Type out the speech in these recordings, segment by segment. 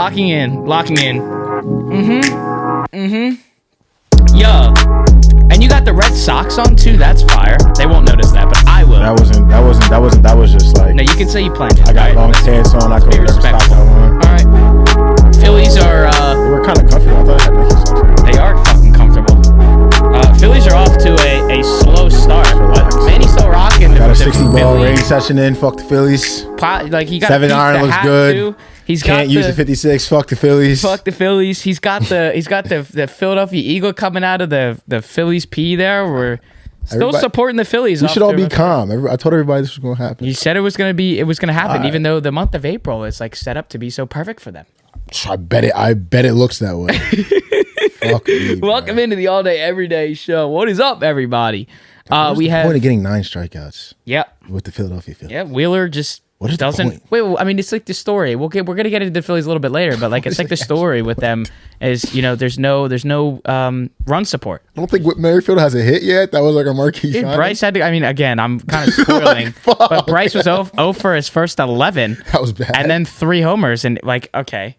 Locking in. Yo. And you got the red socks on too. That's fire. They won't notice that, but I will. That was just like. No, you can say you planned it. I got long pants on. I could wear whatever socks I want. All right. Phillies are. They were kind of comfy. I thought I had Nike socks. They are fucking comfortable. Phillies are off to a slow start, but Manny's still rocking. Got a 60-ball rain session in. Fuck the Phillies. Like he got 7 iron looks good. Too. He's Can't use the 56. Fuck the Phillies. Fuck the Phillies. He's got the Philadelphia Eagle coming out of the Phillies P there. We're still supporting the Phillies. We should all be calm. I told everybody this was going to happen. You said it was going to happen, even though the month of April is like set up to be so perfect for them. I bet it looks that way. Fuck me, Welcome into the All Day Everyday Show. What is up, everybody? We have point of getting 9 strikeouts. Yep. With the Philadelphia Phillies. Yeah, Wheeler just what is doesn't. The point? Wait, well, I mean, it's like the story. We're gonna get into the Phillies a little bit later, but like it's like the story with them is there's no run support. I don't think Whit Merrifield has a hit yet. That was like a marquee shot. Bryce had to. I mean, again, I'm kind of spoiling, but Bryce was 0 for his first 11. That was bad. And then 3 homers, and like okay.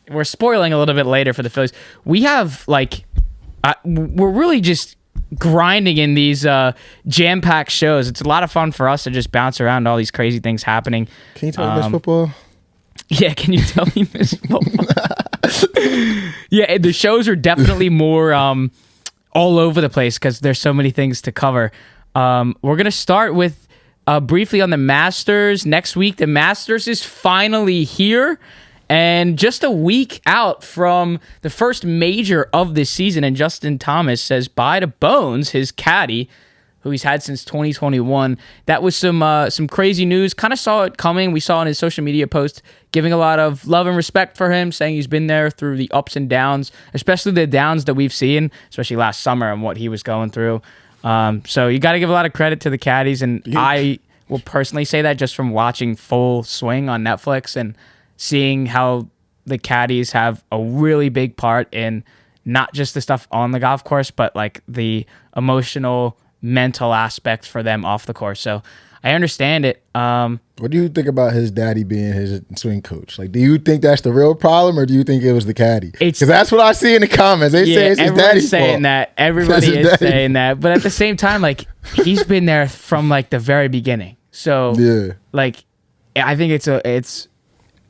We're spoiling a little bit later for the Phillies. We have we're really just grinding in these jam-packed shows. It's a lot of fun for us to just bounce around all these crazy things happening. Can you tell me miss football? Yeah, can you tell me miss football? Yeah, the shows are definitely more all over the place because there's so many things to cover. We're going to start with briefly on the Masters. Next week, the Masters is finally here. And just a week out from the first major of this season, and Justin Thomas says bye to Bones, his caddy, who he's had since 2021. That was some crazy news. Kind of saw it coming. We saw in his social media post giving a lot of love and respect for him, saying he's been there through the ups and downs, especially the downs that we've seen, especially last summer and what he was going through. So you got to give a lot of credit to the caddies, and I will personally say that just from watching Full Swing on Netflix and seeing how the caddies have a really big part in not just the stuff on the golf course, but like the emotional, mental aspect for them off the course. So I understand it. What do you think about his daddy being his swing coach? Like, do you think that's the real problem, or do you think it was the caddy? Because that's what I see in the comments. They say it's his daddy's fault. Saying that. Everybody is saying that. But at the same time, like, he's been there from like the very beginning. So yeah, like, I think it's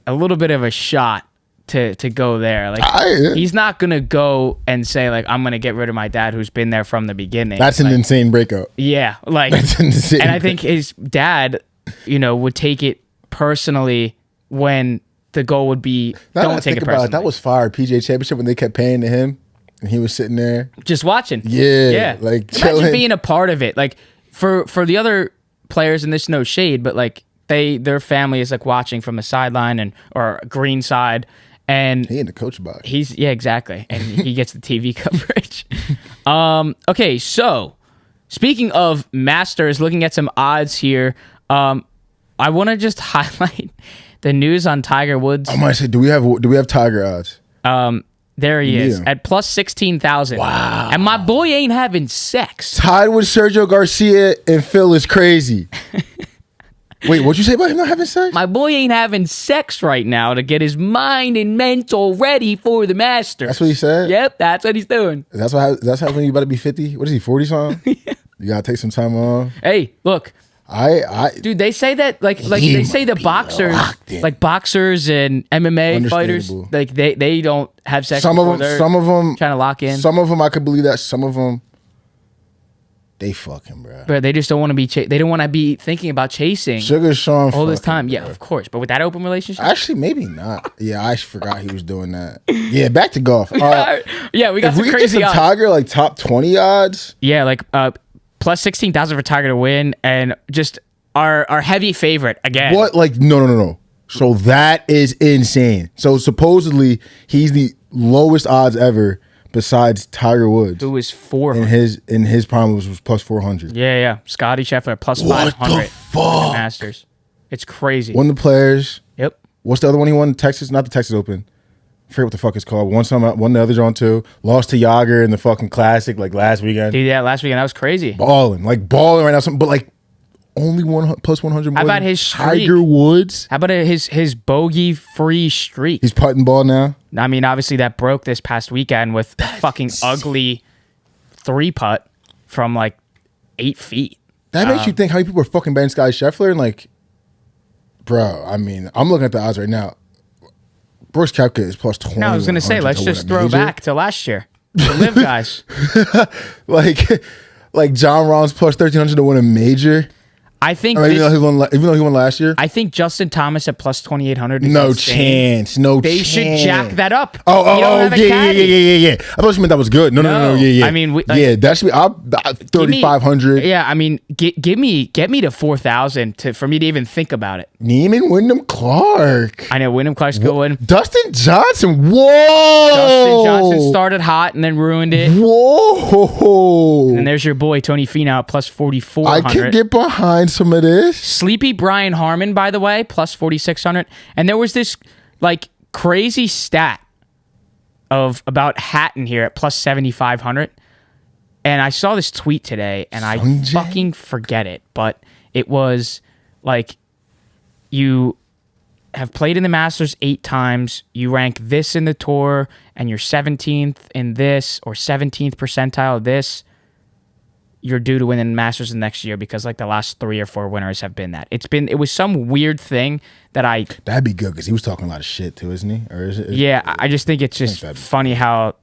a little bit of a shot to go there. Like he's not gonna go and say like I'm gonna get rid of my dad who's been there from the beginning. That's an insane breakup. Yeah, like that's insane. And I think his dad, would take it personally when the goal would be don't take it personally. That was fire PGA Championship when they kept paying to him and he was sitting there just watching. Yeah, like chilling. Imagine being a part of it. Like for the other players, and there's no shade, but like their family is like watching from the sideline or green side, and he in the coach box. Exactly, and he gets the TV coverage. Okay, so speaking of Masters, looking at some odds here, I want to just highlight the news on Tiger Woods. I might say, do we have Tiger odds? There he is at plus 16,000. Wow, and my boy ain't having sex. Tied with Sergio Garcia and Phil is crazy. Wait, what'd you say about him not having sex? My boy ain't having sex right now to get his mind and mental ready for the Masters. That's what he said? Yep, that's what he's doing. That's when you about to be 50? What is he, 40 something? Yeah. You gotta take some time off. Hey, look. Dude, they say that like they say the boxers, like boxers and MMA fighters, like they don't have sex. Some of them trying to lock in. Some of them I could believe that. Some of them they fucking, bro. But they just don't want to be. They don't want to be thinking about chasing Sugar Sean all this time. Bro. Yeah, of course. But with that open relationship, actually, maybe not. Yeah, I forgot he was doing that. Yeah, back to golf. Yeah, we got some crazy get some odds. Tiger like top 20 odds. Yeah, like plus 16,000 for Tiger to win, and just our heavy favorite again. What? Like no. So that is insane. So supposedly he's the lowest odds ever. Besides Tiger Woods, who was 400 in his prime was plus 400. Yeah. Scotty Scheffler plus 500. What the fuck? Masters. It's crazy. Won the Players. Yep. What's the other one he won? Texas, not the Texas Open. I forget what the fuck it's called. Won the other drawn too. Lost to Yager in the fucking Classic like last weekend. Dude, yeah, last weekend that was crazy. Balling right now. But like only plus 100 more How about than his streak? Tiger Woods? How about his bogey-free streak? He's putting ball now. I mean, obviously that broke this past weekend with a fucking ugly 3-putt from like 8 feet. That makes you think how many people are fucking betting Scotty Scheffler and like, bro. I mean, I'm looking at the odds right now. Brooks Koepka is plus 20. No, I was gonna say, let's just throw back to last year. The live guys. like John Rahm's plus 1,300 to win a major. I think even though he won last year. I think Justin Thomas at plus 2,800. No chance. They should jack that up. Yeah. I thought you meant that was good. No. Yeah. I mean, that should be 3,500. Yeah, I mean, get me to 4,000 for me to even think about it. Neiman, Wyndham Clark. I know Wyndham Clark's going. Dustin Johnson. Whoa. Dustin Johnson started hot and then ruined it. Whoa. And there's your boy Tony Finau at plus 4,400. I can get behind some of this. Sleepy Brian Harmon, by the way, plus 4,600. And there was this like crazy stat about Hatton here at plus 7,500. And I saw this tweet today and I fucking forget it. But it was like, you have played in the Masters 8 times. You rank this in the tour and you're 17th in this or 17th percentile of this. You're due to win the Masters the next year because like the last 3 or 4 winners have been that. It was some weird thing that'd be good because he was talking a lot of shit too, isn't he? Or is it? Yeah, I just think it's just funny how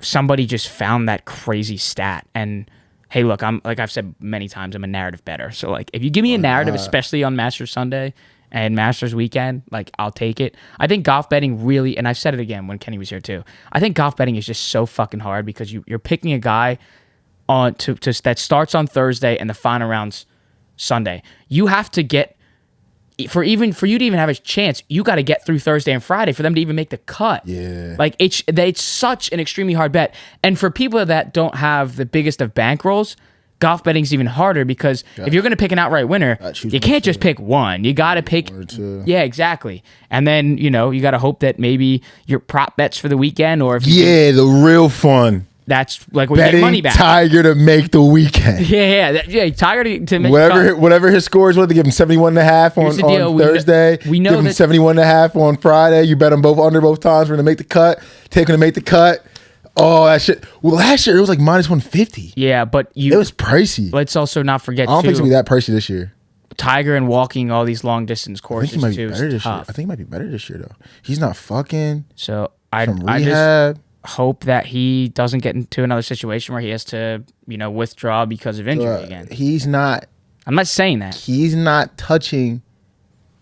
somebody just found that crazy stat. And hey, look, I'm like I've said many times, I'm a narrative bettor. So like if you give me a narrative, especially on Masters Sunday and Masters weekend, like I'll take it. I think golf betting really, and I've said it again when Kenny was here too. I think golf betting is just so fucking hard because you're picking a guy that starts on Thursday and the final round's Sunday. You have to get for you to even have a chance. You got to get through Thursday and Friday for them to even make the cut. Yeah, like it's such an extremely hard bet. And for people that don't have the biggest of bankrolls, golf betting's even harder because if you're going to pick an outright winner, you can't just pick one. You got to pick. Yeah, exactly. And then you got to hope that maybe your prop bets for the weekend or if the real fun. That's like when you get money back. Tiger to make the weekend. Yeah. Tiger to make whatever his score is. What they give him 71.5 on Thursday. We know give him 71.5 on Friday. You bet him under both times. We're gonna make the cut. Take him to make the cut. Oh, that shit. Well, last year it was like minus 150. Yeah, but it was pricey. Let's also not forget. I don't think it's gonna be that pricey this year. Tiger and walking all these long distance courses. I think he might be better this year. I think he might be better this year though. He's not fucking. So I just hope that he doesn't get into another situation where he has to, withdraw because of injury again. He's not. I'm not saying that. He's not touching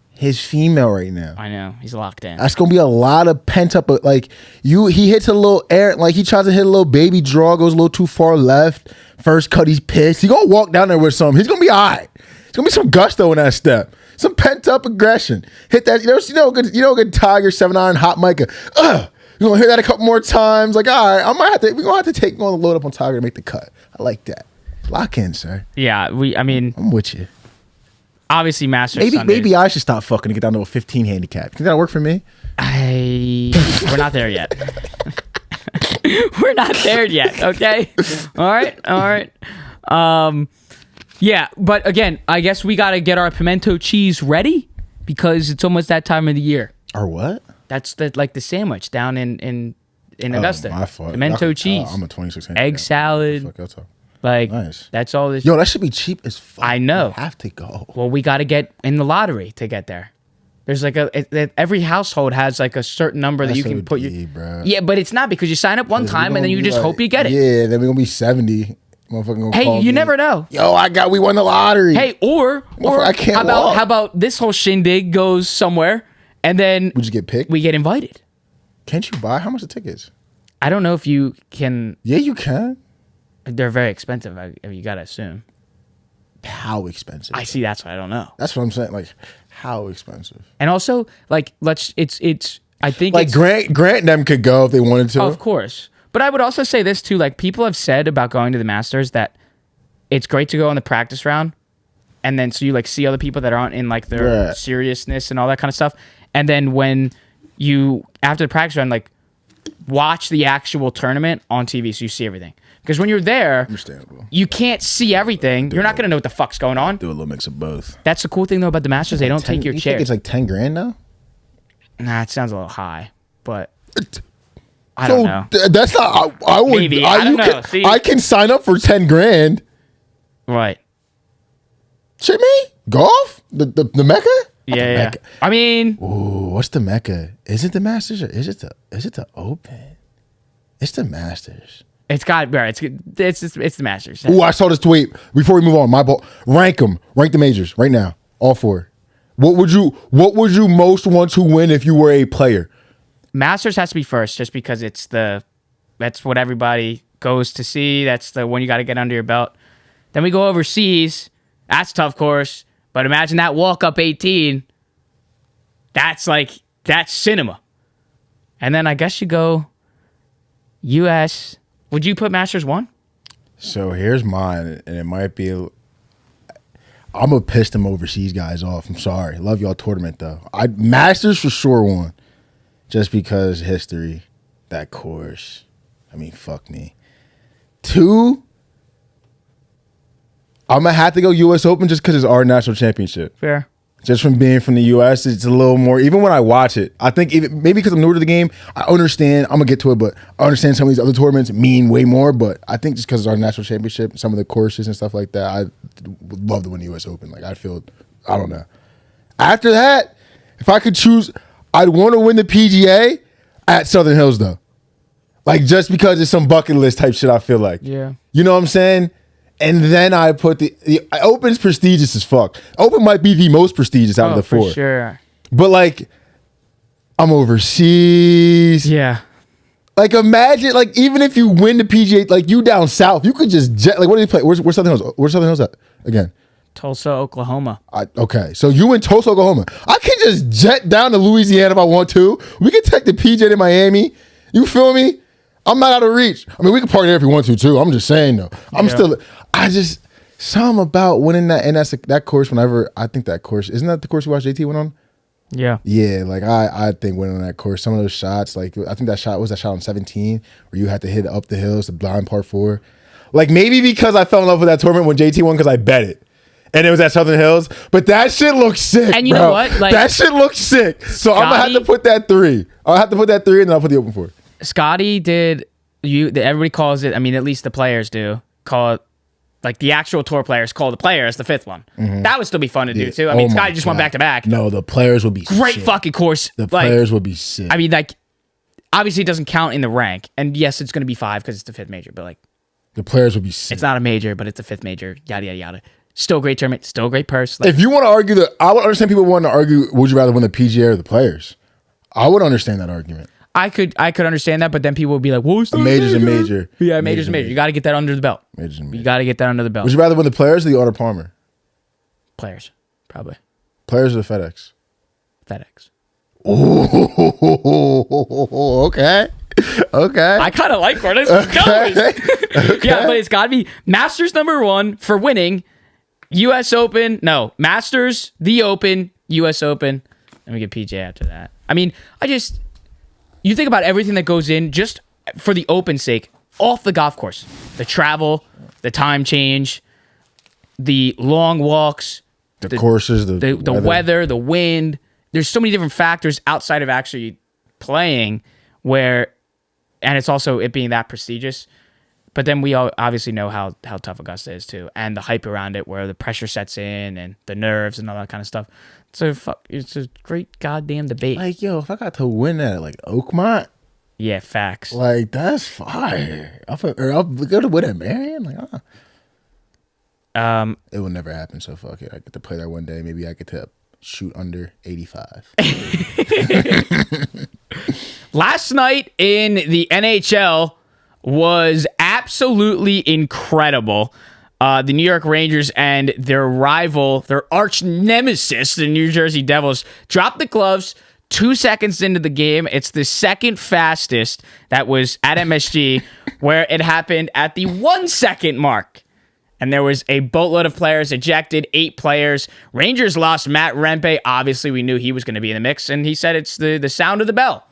his female right now. I know. He's locked in. That's going to be a lot of pent up. Like, he hits a little air. Like, he tries to hit a little baby draw, goes a little too far left. First cut, he's pissed. He's going to walk down there with some. He's going to be all right. There's going to be some gusto in that step. Some pent up aggression. Hit that. Good Tiger 7-iron hot Micah. You're gonna hear that a couple more times. Like, all right, we're gonna have to take on the load up on Tiger to make the cut. I like that. Lock in, sir. Yeah, I'm with you. Obviously, Masters. Maybe I should stop fucking to get down to a 15 handicap. Think that'll work for me? We're not there yet. We're not there yet. Okay. All right. Yeah, but again, I guess we gotta get our pimento cheese ready because it's almost that time of the year. Our what? That's the sandwich down in Augusta. My fault. Pimento cheese. I'm a 26 egg salad. Like nice. That's all this. Yo, that should be cheap as fuck. I know. I have to go. Well, we got to get in the lottery to get there. There's like every household has like a certain number that you can put bro. Yeah, but it's not because you sign up one time and then you just hope you get it. Yeah, then we're gonna be 70. Hey, you never know. Yo, we won the lottery. Hey, or I can't how about this whole shindig goes somewhere and then we just get picked? We get invited. Can't you buy? How much the tickets? I don't know if you can. Yeah, you can. They're very expensive. You gotta assume. How expensive? I see. That's what I don't know. That's what I'm saying. Like, how expensive? And also, like, it's. I think like Grant and them could go if they wanted to. Of course, but I would also say this too. Like, people have said about going to the Masters that it's great to go on the practice round, and then so you like see other people that aren't in like their seriousness and all that kind of stuff, and then when you after the practice round, like watch the actual tournament on TV so you see everything. Because when you're there, Understandable. you can't see everything. You're not going to know what the fuck's going on. Do a little mix of both. That's the cool thing, though, about the Masters. They don't take your You chair. think it's like 10 grand now? Nah, it sounds a little high, but I don't know. That's not. I would. Maybe. I don't know. See? I can sign up for 10 grand. Right. Shit, me? Golf? The Mecca? Yeah, The yeah. Mecca. I mean, Ooh, what's the Mecca? Is it the Masters or is it the Open? It's the Masters. it's got it's the Masters. Ooh, I saw this tweet. Before we move on, my ball. Rank them. Rank the majors right now. All 4. What would you most want to win if you were a player? Masters has to be first, just because that's what everybody goes to see. That's the one you got to get under your belt. Then we go overseas. That's a tough course. But imagine that walk up 18. That's cinema. And then I guess you go U.S. Would you put Masters 1? So here's mine, and it might be. I'm gonna piss them overseas guys off. I'm sorry. Love y'all tournament though. Masters for sure 1, just because history, that course. I mean, fuck me. 2. I'm gonna have to go U.S. Open just because it's our national championship. Fair. Just from being from the U.S., it's a little more. Even when I watch it, I think maybe because I'm newer to the game, I understand. I'm gonna get to it, but I understand some of these other tournaments mean way more. But I think just because it's our national championship, some of the courses and stuff like that, I would love to win the U.S. Open. Like I don't know. After that, if I could choose, I'd want to win the PGA at Southern Hills though. Like just because it's some bucket list type shit. I feel like. Yeah. You know what I'm saying? And then I put the Open's prestigious as fuck. Open might be the most prestigious out of the 4. For sure. But like, I'm overseas. Yeah. Like imagine, like even if you win the PGA, like you down south, you could just jet. Like what do you play? Where's Southern Hills? Where's Southern Hills at again? Tulsa, Oklahoma. Okay, so you in Tulsa, Oklahoma. I can just jet down to Louisiana if I want to. We can take the PGA to Miami. You feel me? I'm not out of reach. I mean, we can party there if you want to too. I'm just saying though. Something about winning that, and that course. Whenever I think that course, isn't that the course we watched JT went on? Yeah. Yeah, like I think winning that course, some of those shots, like I think that shot on 17 where you had to hit up the hills, the blind par 4. Like maybe because I fell in love with that tournament when JT won because I bet it. And it was at Southern Hills, but that shit looks sick. And you bro. know what? Like, that shit looks sick. So I'm gonna have to put that 3. I'll have to put that 3, and then I'll put the Open 4. Scotty did everybody calls it, I mean, at least the players do call it, like the actual tour players call the players the 5th one. Mm-hmm. That would still be fun to do too. I mean, Scotty just went back to back. No, the players would be great sick. fucking course. The players would be sick. I mean, like obviously it doesn't count in the rank, and yes, it's going to be 5 because it's the 5th major, but like the players would be sick. It's not a major, but it's a 5th major. Yada yada yada. Still great tournament. Still great purse. Like, if you want to argue that, I would understand people wanting to argue. Would you rather win the PGA or the players? I would understand that argument. I could understand that, but then people would be like, "Well, it's a major's a major." Yeah, major's a major. You got to get that under the belt. Major's a major. You got to get that under the belt. Would you rather win the players or the Arnold Palmer? Players, probably. Players or the FedEx? FedEx. Oh, okay. Okay. I kind of like where this is going. Okay. Yeah, but it's got to be Masters number 1 for winning. U.S. Open. No, Masters, the Open, U.S. Open. And we get PJ after that. I mean, you think about everything that goes in just for the Open sake, off the golf course. The travel, the time change, the long walks. The courses, the weather, the wind. There's so many different factors outside of actually playing and it's also it being that prestigious. But then we all obviously know how tough Augusta is too, and the hype around it, where the pressure sets in, and the nerves and all that kind of stuff. So it's a great goddamn debate. Like, yo, if I got to win that at like Oakmont, yeah, facts. like that's fire. I'll go to win at Marion. Like, it will never happen. So fuck it. I get to play there one day. Maybe I get to shoot under 85. Last night in the NHL was absolutely incredible. The New York Rangers and their rival, their arch nemesis, the New Jersey Devils, dropped the gloves 2 seconds into the game. It's the second fastest that was at MSG, where it happened at the 1 second mark. And there was a boatload of players ejected, 8 players. Rangers lost Matt Rempe. Obviously, we knew he was going to be in the mix, and he said it's the sound of the bell.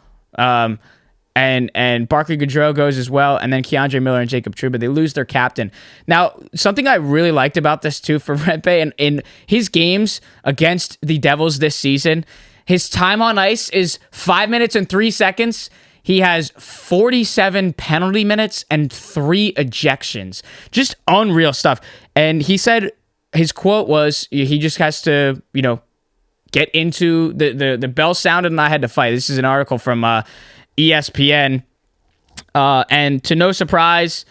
and Barkley Gaudreau goes as well, and then Keandre Miller and Jacob Trouba. They lose their captain. Now, something I really liked about this too for Red Bay, and in his games against the Devils this season, his time on ice is 5 minutes and 3 seconds. He has 47 penalty minutes and 3 ejections. Just unreal stuff. And he said his quote was, he just has to, get into the bell sounded and I had to fight. This is an article from ESPN. And to no surprise,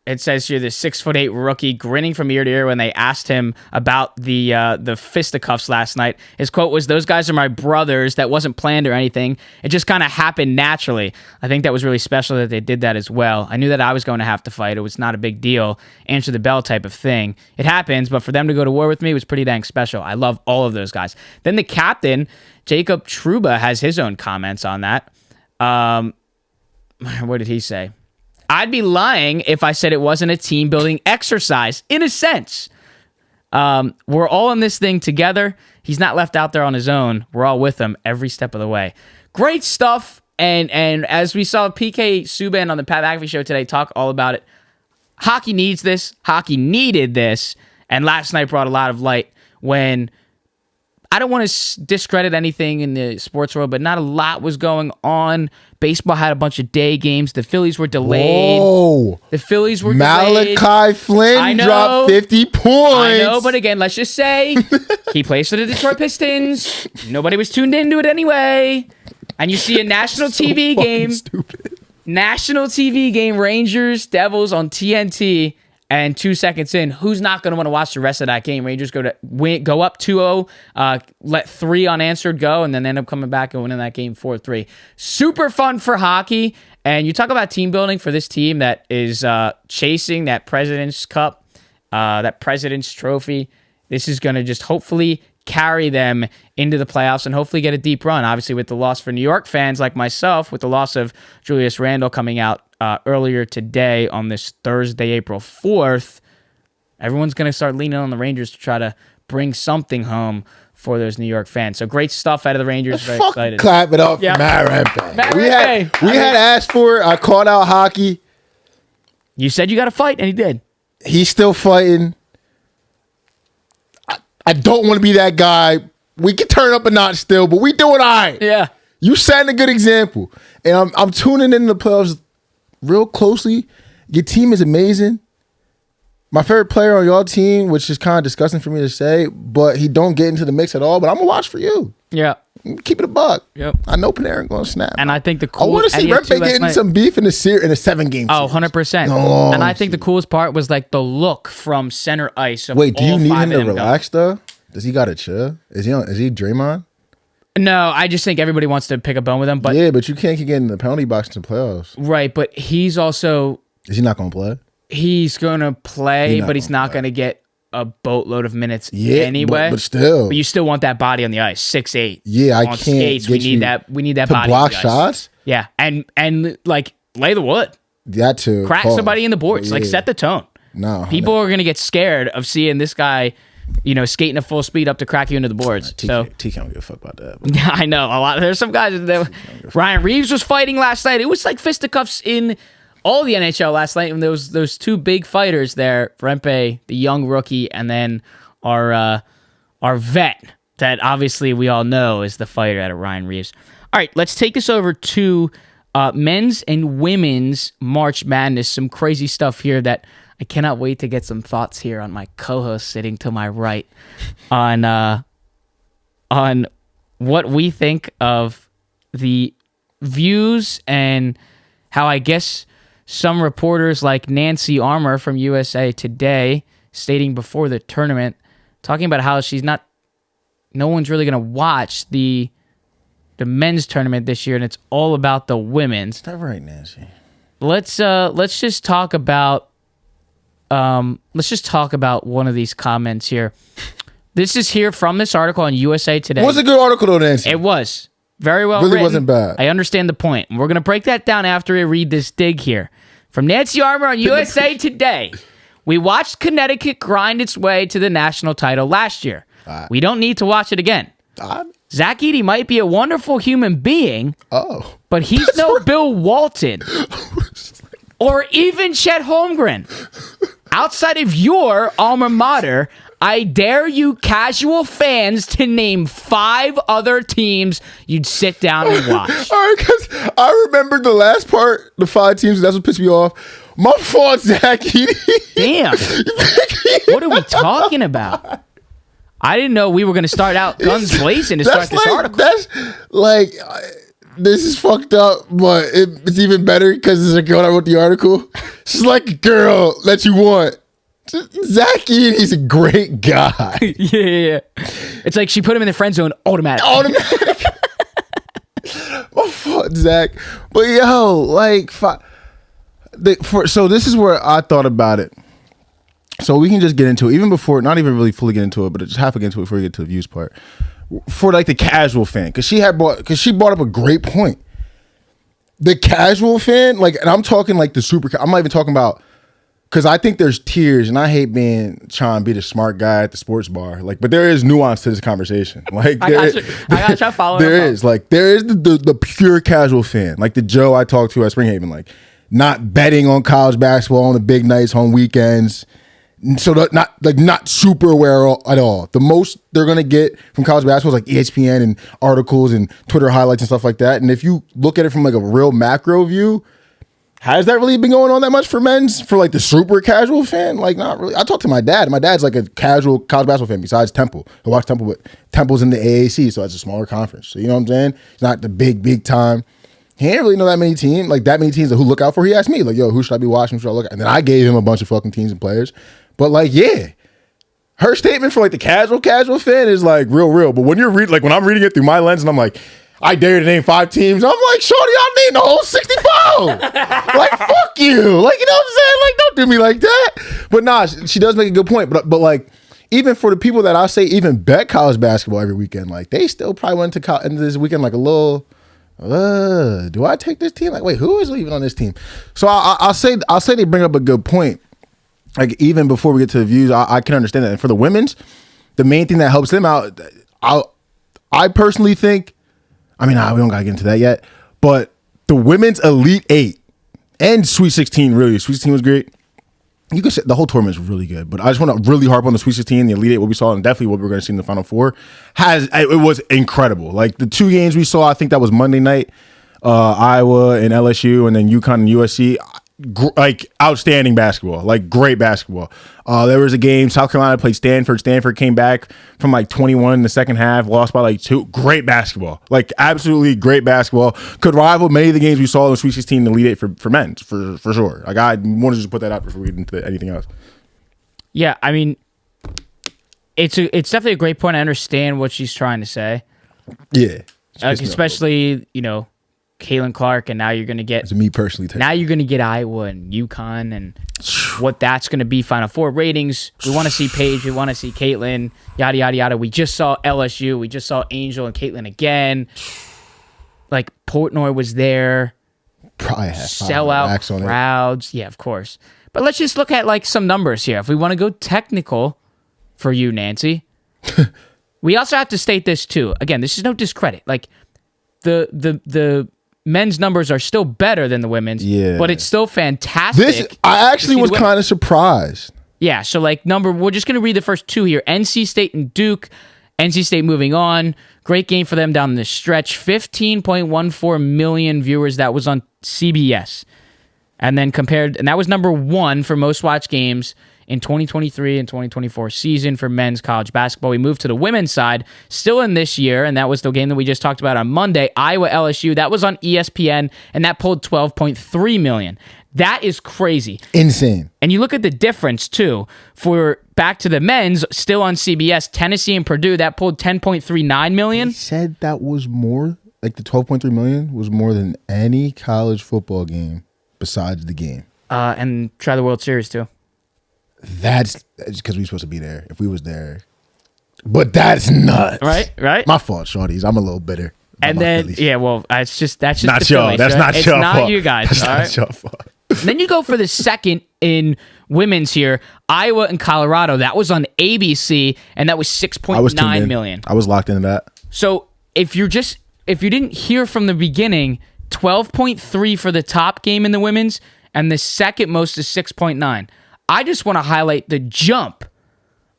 it says here the 6'8" rookie grinning from ear to ear when they asked him about the fisticuffs last night. His quote was, "Those guys are my brothers. That wasn't planned or anything. It just kind of happened naturally." I think that was really special that they did that as well. I knew that I was going to have to fight. It was not a big deal. Answer the bell type of thing. It happens, but for them to go to war with me was pretty dang special. I love all of those guys. Then the captain, Jacob Trouba, has his own comments on that. What did he say? "I'd be lying if I said it wasn't a team-building exercise, in a sense. We're all in this thing together. He's not left out there on his own. We're all with him every step of the way." Great stuff. And as we saw PK Subban on the Pat McAfee show today talk all about it, hockey needs this. Hockey needed this. And last night brought a lot of light when, I don't want to discredit anything in the sports world, but not a lot was going on. Baseball had a bunch of day games. The Phillies were delayed. Whoa. The Phillies were delayed. Malachi Flynn dropped 50 points. I know, but again, let's just say he plays for the Detroit Pistons. Nobody was tuned into it anyway. And you see a national TV game. Stupid. National TV game, Rangers, Devils on TNT. And 2 seconds in, who's not going to want to watch the rest of that game? Rangers go up 2-0, let 3 unanswered go, and then end up coming back and winning that game 4-3. Super fun for hockey. And you talk about team building for this team that is chasing that President's Cup, that President's Trophy. This is going to just hopefully carry them into the playoffs and hopefully get a deep run. Obviously, with the loss for New York fans like myself, with the loss of Julius Randle coming out earlier today on this Thursday, April 4th, everyone's going to start leaning on the Rangers to try to bring something home for those New York fans. So great stuff out of the Rangers. Very excited. Clap it up for Matt Rempe. We had asked for it. I called out hockey. You said you got to fight, and he did. He's still fighting. I don't want to be that guy. We can turn up a notch still, but we doing all right. Yeah. You setting a good example. And I'm tuning in the playoffs real closely. Your team is amazing. My favorite player on your team, which is kind of disgusting for me to say, but he don't get into the mix at all. But I'm going to watch for you. Yeah. Keep it a buck. Yep. I know Panarin going to snap. And I think the I want to see Rempe getting some beef in a 7-game series. Oh, 100%. And I think the coolest part was like the look from center ice. Wait, do you need him to relax though? Does he got to chill? Is he Draymond? No, I just think everybody wants to pick a bone with him. But yeah, but you can't keep getting in the penalty box in the playoffs. Right, but he's also... Is he not going to play? He's going to play, but he's not going to get a boatload of minutes anyway. But still. But you still want that body on the ice, 6'8". Yeah, I on can't skates. We need that to body block on the ice. shots? Yeah, and like lay the wood. That too. Crack somebody in the boards. Like set the tone. No. People are going to get scared of seeing this guy, skating at full speed up to crack you into the boards. T can't give a fuck about that. Yeah, I know. A lot. There's some guys that Ryan Reeves was fighting last night. It was like fisticuffs in all the NHL last night, and there was those 2 big fighters there, Rempe, the young rookie, and then our vet that obviously we all know is the fighter out of Ryan Reeves. All right, let's take this over to men's and women's March Madness. Some crazy stuff here that I cannot wait to get some thoughts here on my co-host sitting to my right on what we think of the views and how I guess some reporters like Nancy Armour from USA Today stating before the tournament, talking about how no one's really going to watch the men's tournament this year, and it's all about the women's. Is that right, Nancy? Let's just talk about one of these comments here. This is here from this article on USA Today. It was a good article though, Nancy. It was. Very well really written. Wasn't bad. I understand the point. We're going to break that down after we read this dig here. From Nancy Armour on USA Today. We watched Connecticut grind its way to the national title last year. We don't need to watch it again. Zach Edey might be a wonderful human being, but he's no Bill Walton or even Chet Holmgren. Outside of your alma mater, I dare you casual fans to name 5 other teams you'd sit down and watch. All right, because I remember the last part, the 5 teams, that's what pissed me off. My fault, Zach Edey. Damn. What are we talking about? I didn't know we were going to start out guns blazing to start this article. That's like, this is fucked up, but it's even better because it's a girl that wrote the article. She's like a girl that you want. Zach Edey, he's a great guy. Yeah. It's like she put him in the friend zone automatic. My fault, Zach. But yo, like, so this is where I thought about it. So we can just get into it, even before, not even really fully get into it, but just half get into it before we get to the views part. For like the casual fan, because she brought up a great point. The casual fan, like, and I'm talking like the super. I'm not even talking about, because I think there's tiers, and I hate trying to be the smart guy at the sports bar. Like, but there is nuance to this conversation. Like, I got you following. There is the pure casual fan, like the Joe I talked to at Springhaven, like not betting on college basketball on the big nights, on weekends. So not super aware at all. The most they're gonna get from college basketball is like ESPN and articles and Twitter highlights and stuff like that. And if you look at it from like a real macro view, has that really been going on that much for men's? For like the super casual fan? Like, not really. I talked to my dad. My dad's like a casual college basketball fan besides Temple. I watch Temple, but Temple's in the AAC, so it's a smaller conference. So you know what I'm saying? It's not the big time. He didn't really know that many teams that who look out for. He asked me, like, yo, who should I be watching? Who should I look at? And then I gave him a bunch of fucking teams and players. But like, yeah, her statement for like the casual fan is like real. But when you're when I'm reading it through my lens and I'm like, I dare you to name 5 teams, I'm like, shorty, I'll name the whole 64. Like, fuck you. Like, you know what I'm saying? Like, don't do me like that. But nah, she does make a good point. But like, even for the people that I say even bet college basketball every weekend, like they still probably went into this weekend like a little, do I take this team? Like, wait, who is even on this team? So I'll say they bring up a good point. Like, even before we get to the views, I can understand that. And for the women's, the main thing that helps them out, I personally think, we don't got to get into that yet, but the women's Elite 8 and Sweet 16, really, Sweet 16 was great. You could say the whole tournament is really good, but I just want to really harp on the Sweet 16, the Elite 8, what we saw, and definitely what we're going to see in the Final Four. It was incredible. Like, the 2 games we saw, I think that was Monday night, Iowa and LSU, and then UConn and USC. Like, outstanding basketball, like great basketball. There was a game, South Carolina played Stanford. Stanford came back from like 21 in the second half, lost by like 2. Great basketball, like absolutely great basketball. Could rival many of the games we saw in the Sweet 16 and the Elite 8 for men's, for sure. Like, I wanted to just put that out before we get into anything else. Yeah, it's definitely a great point. I understand what she's trying to say. Yeah, especially, Caitlin Clark, and now you're going to get... me personally. Now you're going to get Iowa and UConn, and what that's going to be Final Four ratings. We want to see Paige. We want to see Caitlin, yada, yada, yada. We just saw LSU. We just saw Angel and Caitlin again. Like, Portnoy was there. Probably have sellout crowds. Yeah, of course. But let's just look at, like, some numbers here. If we want to go technical for you, Nancy, we also have to state this, too. Again, this is no discredit. Like, the men's numbers are still better than the women's, but it's still fantastic. I actually was kind of surprised. Yeah, so like we're just going to read the first 2 here. NC State and Duke. NC State moving on. Great game for them down the stretch. 15.14 million viewers. That was on CBS. And then and that was number 1 for most watched games in 2023 and 2024 season for men's college basketball. We moved to the women's side, still in this year, and that was the game that we just talked about on Monday, Iowa LSU. That was on ESPN, and that pulled 12.3 million. That is crazy. Insane. And you look at the difference, too, for back to the men's, still on CBS, Tennessee and Purdue, that pulled 10.39 million. He said that was more, like the 12.3 million was more than any college football game besides the game. And try the World Series, too. That's because we're supposed to be there. If we was there, but that's nuts, right. My fault, shorties. I'm a little bitter. And then, that's just not the y'all. Phillies, that's right? not it's your not fault. You guys. That's all not right? your fault. Then you go for the second in women's here, Iowa and Colorado. That was on ABC, and that was 6.9 million. I was locked into that. So if you didn't hear from the beginning, 12.3 for the top game in the women's, and the second most is 6.9. I just want to highlight the jump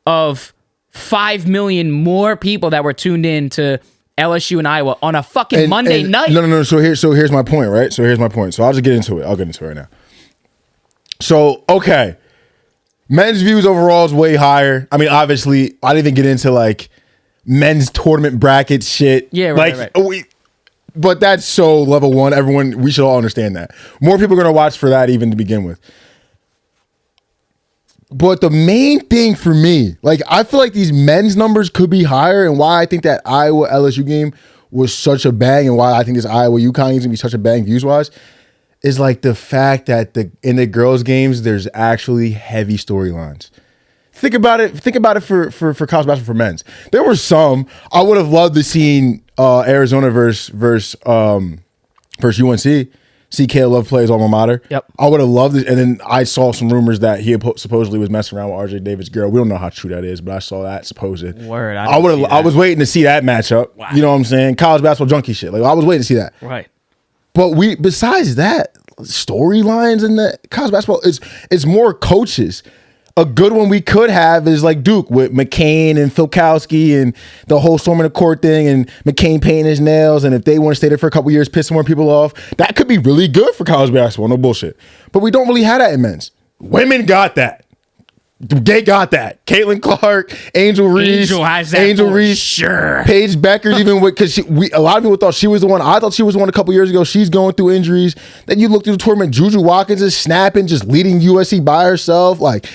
of 5 million more people that were tuned in to LSU and Iowa on a fucking Monday night. No. So here's my point, right? So I'll just get into it. I'll get into it right now. So, okay. Men's views overall is way higher. I mean, obviously, I didn't even get into like men's tournament bracket shit. Yeah, right. But that's so level one. Everyone, we should all understand that. More people are going to watch for that even to begin with. But the main thing for me, like, I feel like these men's numbers could be higher, and why I think that Iowa LSU game was such a bang, and why I think this Iowa UConn game is going to be such a bang views wise, is like the fact that in the girls' games, there's actually heavy storylines. Think about it for college basketball for men's. There were some. I would have loved to seen Arizona versus UNC. See Caleb Love play his alma mater. Yep. I would have loved it. And then I saw some rumors that he supposedly was messing around with RJ Davis' girl. We don't know how true that is, but I saw that supposed. Word. I was waiting to see that matchup. Wow. You know what I'm saying? College basketball junkie shit. Like, I was waiting to see that. Right. But besides that, storylines in the college basketball, it's more coaches. A good one we could have is like Duke with McCain and Filkowski and the whole storming the court thing and McCain painting his nails. And if they want to stay there for a couple years, pissing more people off, that could be really good for college basketball. No bullshit. But we don't really have that in men's. Women got that. They got that. Caitlin Clark, Angel Reese. Angel has that. Angel Reese. Sure. Paige Beckers, even with, because a lot of people thought she was the one. I thought she was the one a couple years ago. She's going through injuries. Then you look through the tournament, Juju Watkins is snapping, just leading USC by herself. Like,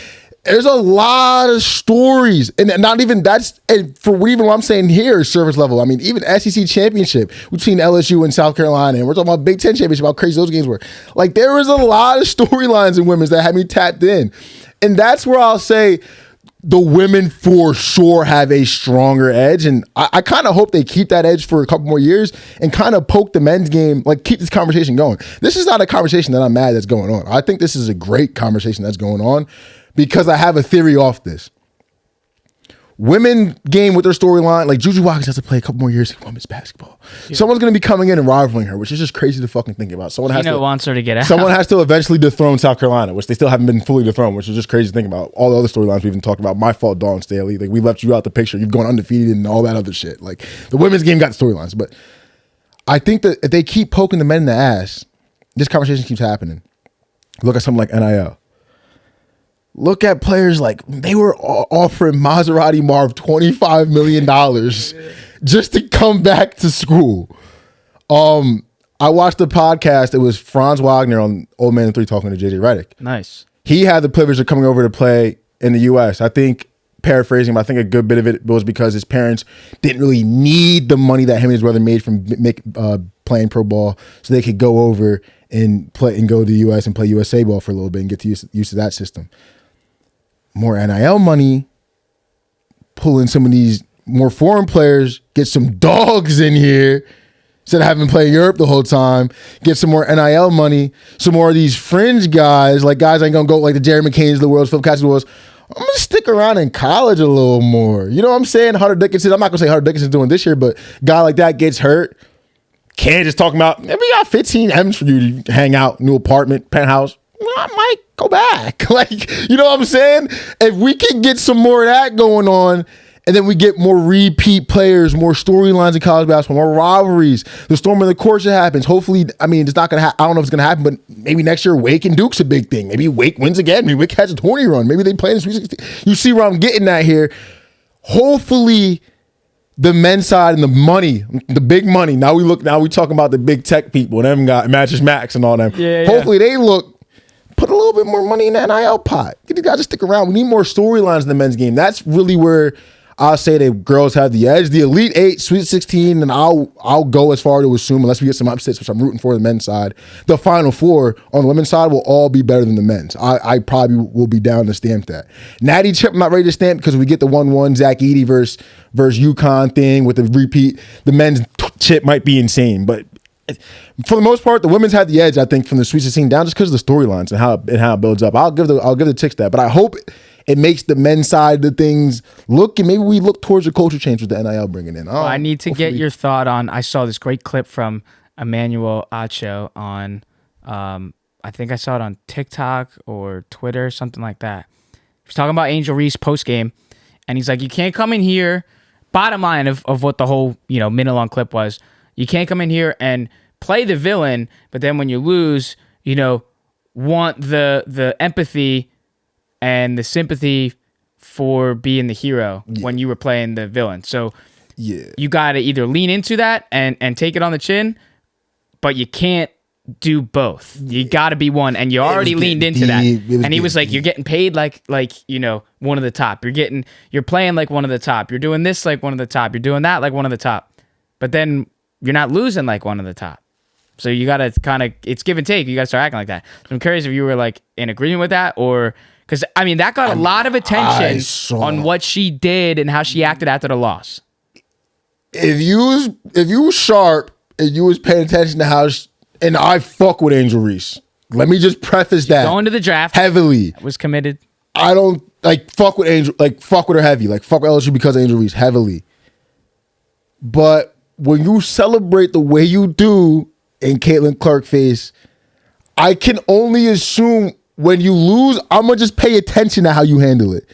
there's a lot of stories, and not even that's, and for even what I'm saying here is service level. I mean, even SEC championship between LSU and South Carolina, and we're talking about Big Ten championship, how crazy those games were. Like, there was a lot of storylines in women's that had me tapped in, and that's where I'll say the women for sure have a stronger edge, and I kind of hope they keep that edge for a couple more years and kind of poke the men's game, like keep this conversation going. This is not a conversation that I'm mad that's going on. I think this is a great conversation that's going on. Because I have a theory off this. Women game with their storyline, like Juju Watkins has to play a couple more years in women's basketball. Yeah. Someone's going to be coming in and rivaling her, which is just crazy to fucking think about. Someone wants her to get out. Someone has to eventually dethrone South Carolina, which they still haven't been fully dethroned, which is just crazy to think about. All the other storylines we've been talking about. My fault, Dawn Staley. Like, we left you out the picture. You've gone undefeated and all that other shit. Like, the women's game got storylines. But I think that if they keep poking the men in the ass, this conversation keeps happening. Look at something like NIL. Look at players like they were offering Maserati Marv $25 million just to come back to school. I watched the podcast. It was Franz Wagner on Old Man and 3 talking to JJ Redick. Nice. He had the privilege of coming over to play in the U.S. I think, paraphrasing him, I think a good bit of it was because his parents didn't really need the money that him and his brother made from playing pro ball, so they could go over and play and go to the U.S. and play USA ball for a little bit and get used to that system. More NIL money, pull in some of these more foreign players, get some dogs in here instead of having played in Europe the whole time, get some more NIL money, some more of these fringe guys, like guys ain't gonna go like the Jerry McCain's of the world, Phil Cassidy was. I'm gonna stick around in college a little more. You know what I'm saying? Hunter Dickinson, I'm not gonna say Hunter Dickinson's doing this year, but a guy like that gets hurt. Kid is talking about, we got 15 M's for you to hang out, new apartment, penthouse. I might go back. Like, you know what I'm saying? If we can get some more of that going on, and then we get more repeat players, more storylines in college basketball, more rivalries, the storm of the court that happens. Hopefully, I mean, it's not going to I don't know if it's going to happen, but maybe next year Wake and Duke's a big thing. Maybe Wake wins again. Maybe Wake has a 20 run. Maybe they play in the Sweet 16. You see where I'm getting at here. Hopefully, the men's side and the money, the big money. Now we talking about the big tech people, them got Matches Max and all them. Yeah, hopefully they put a little bit more money in the NIL pot. Get these guys to stick around. We need more storylines in the men's game. That's really where I'll say the girls have the edge. The Elite 8, Sweet 16, and I'll go as far to assume, unless we get some upsets, which I'm rooting for the men's side, the Final Four on the women's side will all be better than the men's. I probably will be down to stamp that. Natty Chip, I'm not ready to stamp because we get the 1-1 Zach Edey versus UConn thing with the repeat. The men's chip might be insane, but for the most part, the women's had the edge, I think, from the Sweet 16 down just because of the storylines and how it builds up. I'll give the ticks that, but I hope it makes the men's side of things look, and maybe we look towards the culture change with the NIL bringing in. I need to get your thought on. I saw this great clip from Emmanuel Acho on. I think I saw it on TikTok or Twitter, something like that. He's talking about Angel Reese post game, and he's like, "You can't come in here." Bottom line of what the whole minute-long clip was, you can't come in here and play the villain, but then when you lose, want the empathy and the sympathy for being the hero when you were playing the villain. So you got to either lean into that and take it on the chin, but you can't do both. You got to be one, and you already leaned into that. And he was like, "You're getting paid like one of the top. You're playing like one of the top. You're doing this like one of the top. You're doing that like one of the top. But then you're not losing like one of the top. So you got to kind of, it's give and take. You got to start acting like that." So I'm curious if you were like in agreement with that, or because that got a lot of attention on what she did and how she acted after the loss. If you was sharp and you was paying attention to how. And I fuck with Angel Reese. Let me just preface that. Going to the draft heavily. Was committed. I don't fuck with Angel, fuck with her heavy. Fuck with LSU because of Angel Reese heavily. But when you celebrate the way you do in Caitlin Clark face, I can only assume when you lose, I'm gonna just pay attention to how you handle it.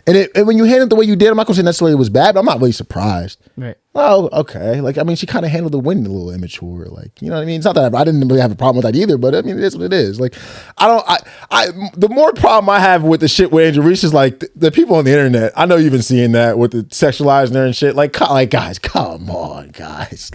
And when you handle it the way you did, I'm not gonna say necessarily it was bad, but I'm not really surprised. Right. Oh, okay. She kind of handled the win a little immature. You know what I mean? It's not that I didn't really have a problem with that either, but I mean, it is what it is. The more problem I have with the shit with Angel Reese is the people on the internet. I know you've been seeing that with the sexualizing her and shit. Guys, come on, guys.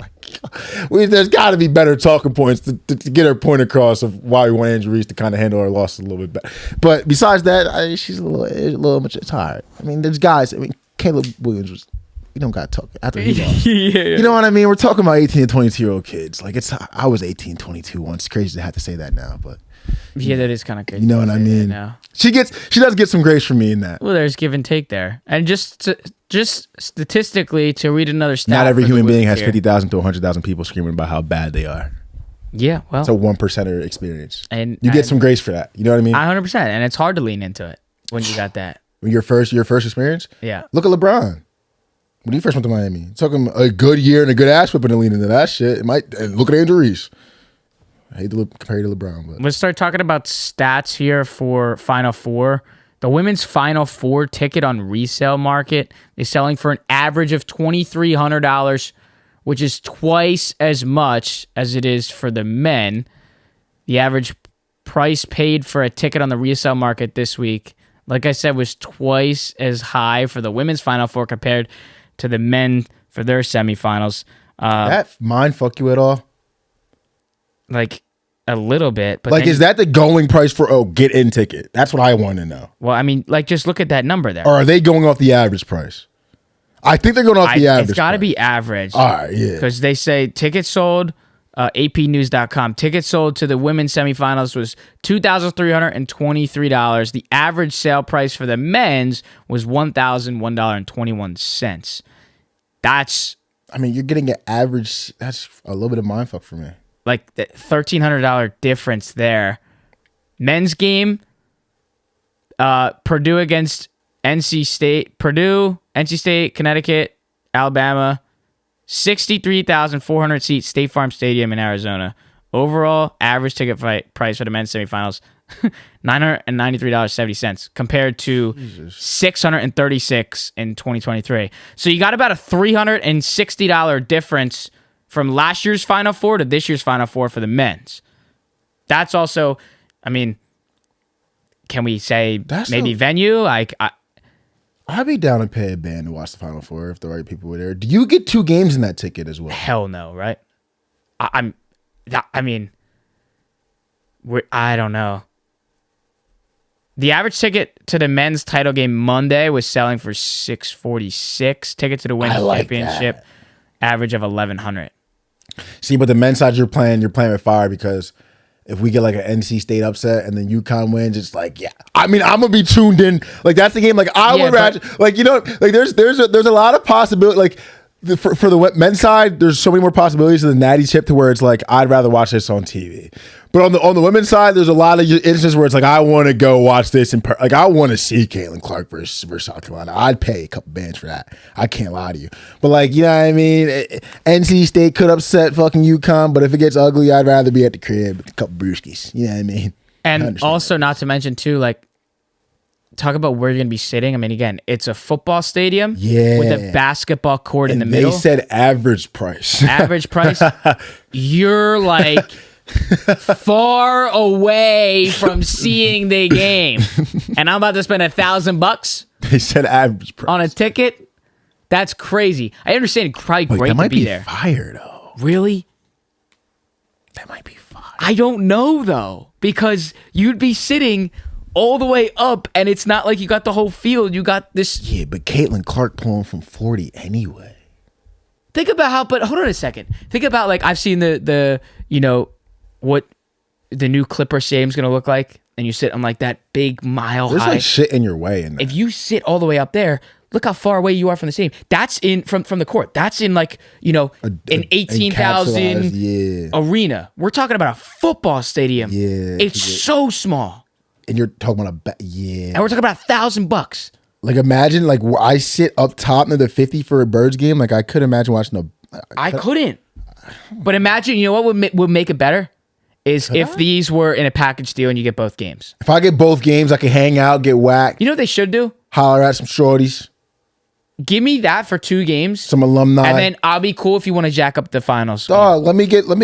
There's got to be better talking points to get her point across of why we want Angel Reese to kind of handle her losses a little bit better. But besides that, she's a little much tired. I mean, there's guys. I mean, Caleb Williams was. You don't got to talk after he lost. Yeah. You know what I mean? We're talking about 18 and 22-year-old kids. I was 18, 22 once. It's crazy to have to say that now, but yeah, that is kind of crazy. You know what I mean? Now. She does get some grace from me in that. Well, there's give and take there, and just statistically to read another stat. Not every human being has 50,000 to 100,000 people screaming about how bad they are. Yeah, well, it's a 1%er experience, and you get some grace for that. You know what I mean? 100%, and it's hard to lean into it when you got that. Your first experience. Yeah. Look at LeBron. When he first went to Miami, it took him a good year and a good ass whipping to lean into that shit. And look at Angel Reese. I hate to compare you to LeBron, but let's start talking about stats here for Final Four. The women's Final Four ticket on resale market is selling for an average of $2,300, which is twice as much as it is for the men. The average price paid for a ticket on the resale market this week, like I said, was twice as high for the women's Final Four compared to the men for their semifinals. That mind fuck you at all? A little bit. But is that the going price for get in ticket? That's what I want to know. Well, I mean, just look at that number there. Or are they going off the average price? I think they're going off the average. It's got to be average. All right, yeah. Because they say tickets sold, APnews.com, tickets sold to the women's semifinals was $2,323. The average sale price for the men's was $1,001.21. That's... I mean, you're getting an average... That's a little bit of mindfuck for me. The $1,300 difference there. Men's game, Purdue against NC State. Purdue, NC State, Connecticut, Alabama. 63,400 seat State Farm Stadium in Arizona. Overall, average ticket price for the men's semifinals, $993.70 compared to $636 in 2023. So you got about a $360 difference from last year's Final Four to this year's Final Four for the men's. That's also, I mean, can we say venue? I'd be down to pay a band to watch the Final Four if the right people were there. Do you get 2 games in that ticket as well? Hell no, right? I don't know. The average ticket to the men's title game Monday was selling for $646. Ticket to the women's championship, average of $1,100. See, but the men's side you're playing with fire because if we get an NC State upset and then UConn wins, it's yeah. I mean, I'm gonna be tuned in. That's the game. There's a lot of possibility. for the men's side, there's so many more possibilities of the natty tip to where it's like I'd rather watch this on TV. But on the women's side, there's a lot of instances where it's like I want to go watch this like I want to see Caitlin Clark versus South Carolina. I'd pay a couple bands for that. I can't lie to you. But like, you know what I mean? NC State could upset fucking UConn, but if it gets ugly, I'd rather be at the crib with a couple brewskis. You know what I mean? And also, not to mention too, like, talk about where you're going to be sitting. I mean, again, it's a football stadium with a basketball court in the middle. They said average price. Average price. You're like far away from seeing the game. And I'm about to spend $1,000. They said average price. On a ticket? That's crazy. I understand it's probably great to be there. That might be fire, though. Really? That might be fire. I don't know, though, because you'd be sitting all the way up, and it's not like you got the whole field. You got this. Yeah, but Caitlin Clark pulling from 40 anyway. Think about how, but hold on a second. Think about, like, I've seen the what the new Clipper Stadium's going to look like, and you sit on, like, that big mile high. There's, like, shit in your way in there. If you sit all the way up there, look how far away you are from the stadium. That's in, from the court. That's in, like, an 18,000 arena. We're talking about a football stadium. Yeah. It's so small. And you're talking about and we're talking about $1,000. Like, imagine, like, where I sit up top near the 50 for a Birds game. Like, I could imagine watching I couldn't. But imagine, you know what would make it better? Is if these were in a package deal and you get both games. If I get both games, I can hang out, get whacked. You know what they should do? Holler at some shorties. Give me that for 2 games. Some alumni. And then I'll be cool if you want to jack up the finals. Dog, let me, you get the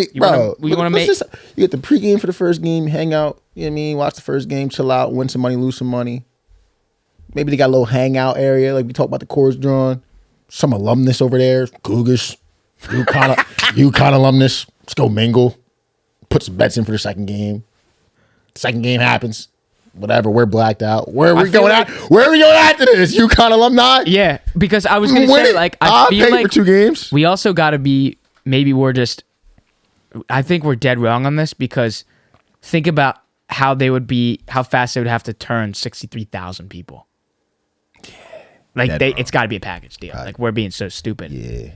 pregame for the first game, hang out, you know what I mean? Watch the first game, chill out, win some money, lose some money. Maybe they got a little hangout area, like we talk about the chorus drawing. Some alumnus over there, Cougars, UConn alumnus. Let's go mingle. Put some bets in for the second game. Second game happens. Whatever, we're blacked out. Where are we going after this? UConn alumni? Yeah, because I was going to say, like, I feel like for 2 games. We also got to be, maybe I think we're dead wrong on this, because think about how fast they would have to turn 63,000 people. Yeah. Like, it's got to be a package deal. Like, we're being so stupid. Yeah.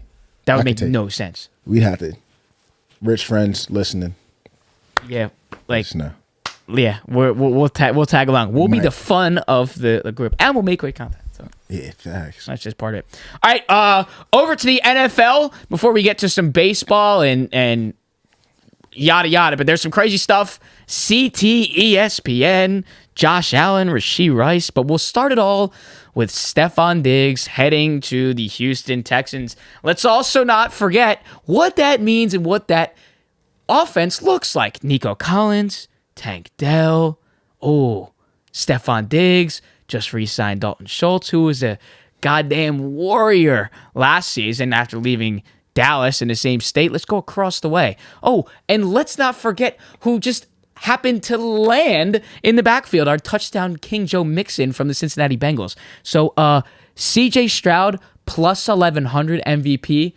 That would make no sense. We'd have to. Rich friends listening. Yeah. Like, Listener. Yeah, we'll tag along. We'll be the fun of the group, and we'll make great content. So yeah, thanks. That's just part of it. All right, over to the NFL before we get to some baseball and yada yada. But there's some crazy stuff. CT, ESPN, Josh Allen, Rashee Rice. But we'll start it all with Stefon Diggs heading to the Houston Texans. Let's also not forget what that means and what that offense looks like. Nico Collins, Tank Dell, Stefon Diggs, just re-signed Dalton Schultz, who was a goddamn warrior last season after leaving Dallas in the same state. Let's go across the way. And let's not forget who just happened to land in the backfield, our touchdown king Joe Mixon from the Cincinnati Bengals. So CJ Stroud plus 1,100 MVP.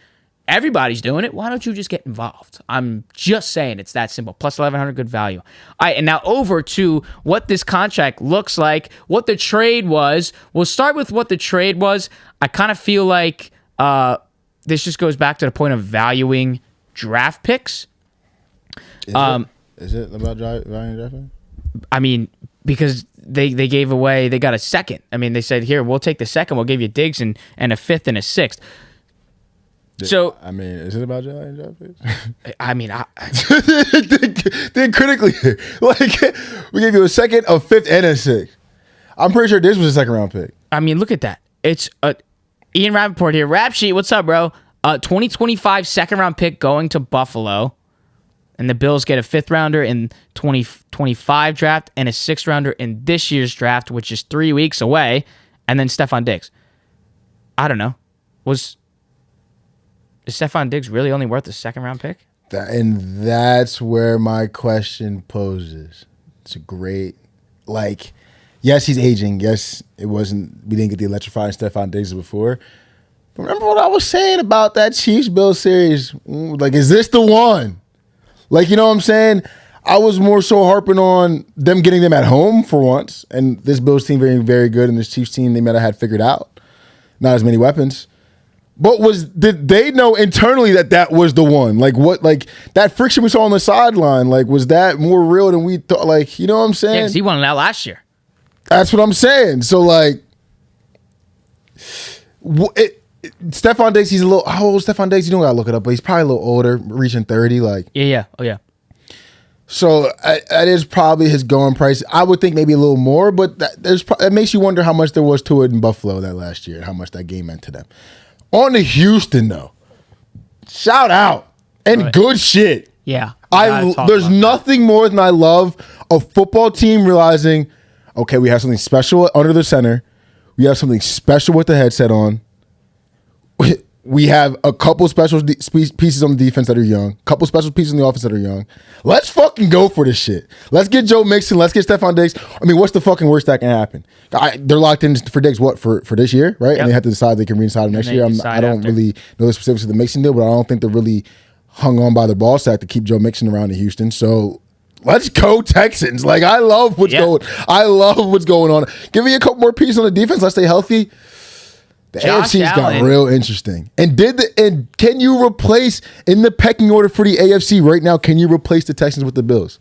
Everybody's doing it. Why don't you just get involved? I'm just saying it's that simple. Plus 1,100, good value. All right, and now over to what this contract looks like, what the trade was. We'll start with what the trade was. I kind of feel like this just goes back to the point of valuing draft picks. Is it about valuing draft picks? I mean, because they gave away, they got a second. I mean, they said, here, we'll take the second. We'll give you Diggs and a fifth and a sixth. So I mean, is it about draft picks? I mean, think critically here. Like, we gave you a second, a fifth, and a sixth. I'm pretty sure this was a second round pick. I mean, look at that. It's Ian Rappaport here. Rap sheet, what's up, bro? 2025 second round pick going to Buffalo, and the Bills get a fifth rounder in 2025 draft and a sixth rounder in this year's draft, which is 3 weeks away, and then Stefon Diggs. I don't know. Is Stefon Diggs really only worth a second round pick? And that's where my question poses. It's a great, like, yes, he's aging. Yes, we didn't get the electrifying Stefon Diggs before. But remember what I was saying about that Chiefs-Bills series? Like, is this the one? Like, you know what I'm saying? I was more so harping on them getting them at home for once. And this Bills team very, very good. And this Chiefs team they might have had figured out. Not as many weapons. But did they know internally that was the one? Like what? Like that friction we saw on the sideline. Like was that more real than we thought? Like you know what I'm saying? Yeah, because he won that last year. That's what I'm saying. So like, Stefon Diggs, he's a little. How old is Stefon Diggs? You don't gotta look it up, but he's probably a little older, reaching 30. Like Yeah. Oh yeah. So that is probably his going price. I would think maybe a little more, but that makes you wonder how much there was to it in Buffalo that last year, how much that game meant to them. On to Houston though, shout out and good shit. Yeah, there's nothing more than I love a football team realizing, okay, we have something special under the center, we have something special with the headset on. We have a couple special pieces on the defense that are young. A couple special pieces on the offense that are young. Let's fucking go for this shit. Let's get Joe Mixon. Let's get Stefon Diggs. I mean, what's the fucking worst that can happen? They're locked in for Diggs, for this year, right? Yep. And they have to decide they can reinside him next year. I don't really know the specifics of the Mixon deal, but I don't think they're really hung on by the ball sack to keep Joe Mixon around in Houston. So let's go Texans. Like, I love what's going on. Give me a couple more pieces on the defense. Let's stay healthy. The AFC's got real interesting. And can you replace in the pecking order for the AFC right now? Can you replace the Texans with the Bills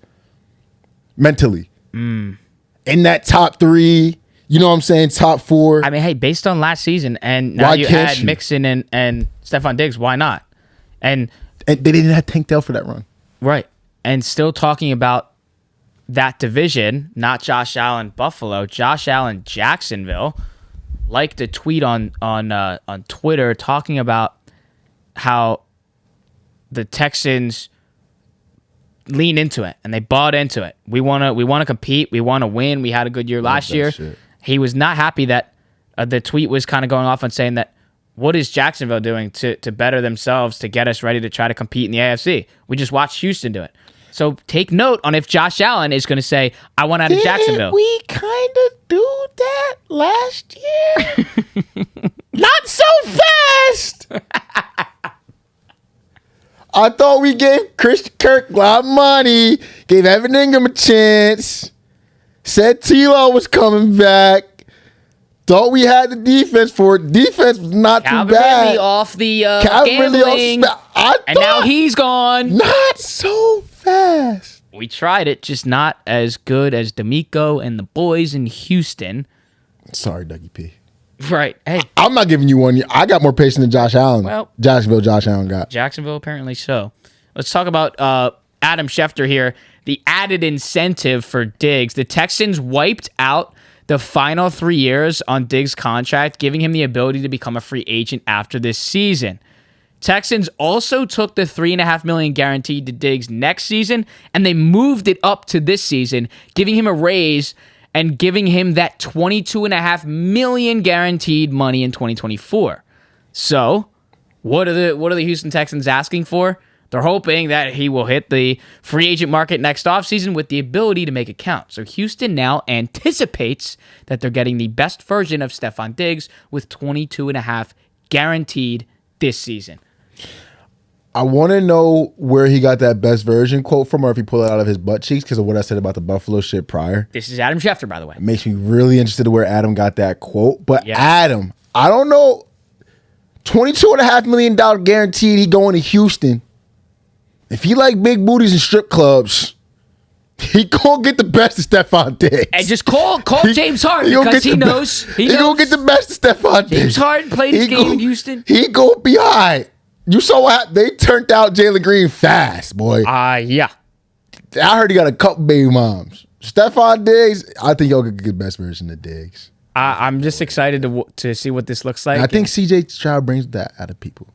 mentally? In that top 3, you know what I'm saying? Top 4. I mean, hey, based on last season, and now you add Mixon and Stefon Diggs, why not? And they didn't have Tank Dell for that run, right? And still talking about that division, not Josh Allen Buffalo, Josh Allen Jacksonville. Liked a tweet on Twitter talking about how the Texans lean into it and they bought into it. We want to compete. We want to win. We had a good year last year. Shit. He was not happy that the tweet was kind of going off and saying that what is Jacksonville doing to better themselves to get us ready to try to compete in the AFC? We just watched Houston do it. So take note on if Josh Allen is going to say, I want out of Jacksonville. We kind of do that last year. Not so fast. I thought we gave Christian Kirk a lot of money, gave Evan Ingram a chance, said T-Law was coming back. Thought we had the defense for it. Defense was not Calvin too bad. Ridley off the gambling, and now he's gone. Not so fast. We tried it, just not as good as D'Amico and the boys in Houston. Sorry, Dougie P. Right. Hey, I'm not giving you one. I got more patience than Josh Allen. Well, Josh Allen got. Jacksonville, apparently so. Let's talk about Adam Schefter here. The added incentive for Diggs. The Texans wiped out the final 3 years on Diggs' contract, giving him the ability to become a free agent after this season. Texans also took the $3.5 million guaranteed to Diggs next season, and they moved it up to this season, giving him a raise and giving him that $22.5 million guaranteed money in 2024. So, what are the Houston Texans asking for? They're hoping that he will hit the free agent market next offseason with the ability to make it count. So Houston now anticipates that they're getting the best version of Stefon Diggs with $22.5 guaranteed this season. I want to know where he got that best version quote from, or if he pulled it out of his butt cheeks because of what I said about the Buffalo shit prior. This is Adam Schefter, by the way. It makes me really interested in where Adam got that quote. But yeah. Adam, I don't know, $22.5 million guaranteed he going to Houston. If he like big booties and strip clubs, he gonna get the best of Stefon Diggs. And just call James Harden because he knows. He gonna get the best of Stefon Diggs. James Harden played his game in Houston. He gonna be all right. You saw what happened. They turned out Jalen Green fast, boy. Yeah. I heard he got a couple baby moms. Stefon Diggs, I think he'll get the best version of Diggs. I'm just excited to see what this looks like. I think CJ Stroud brings that out of people.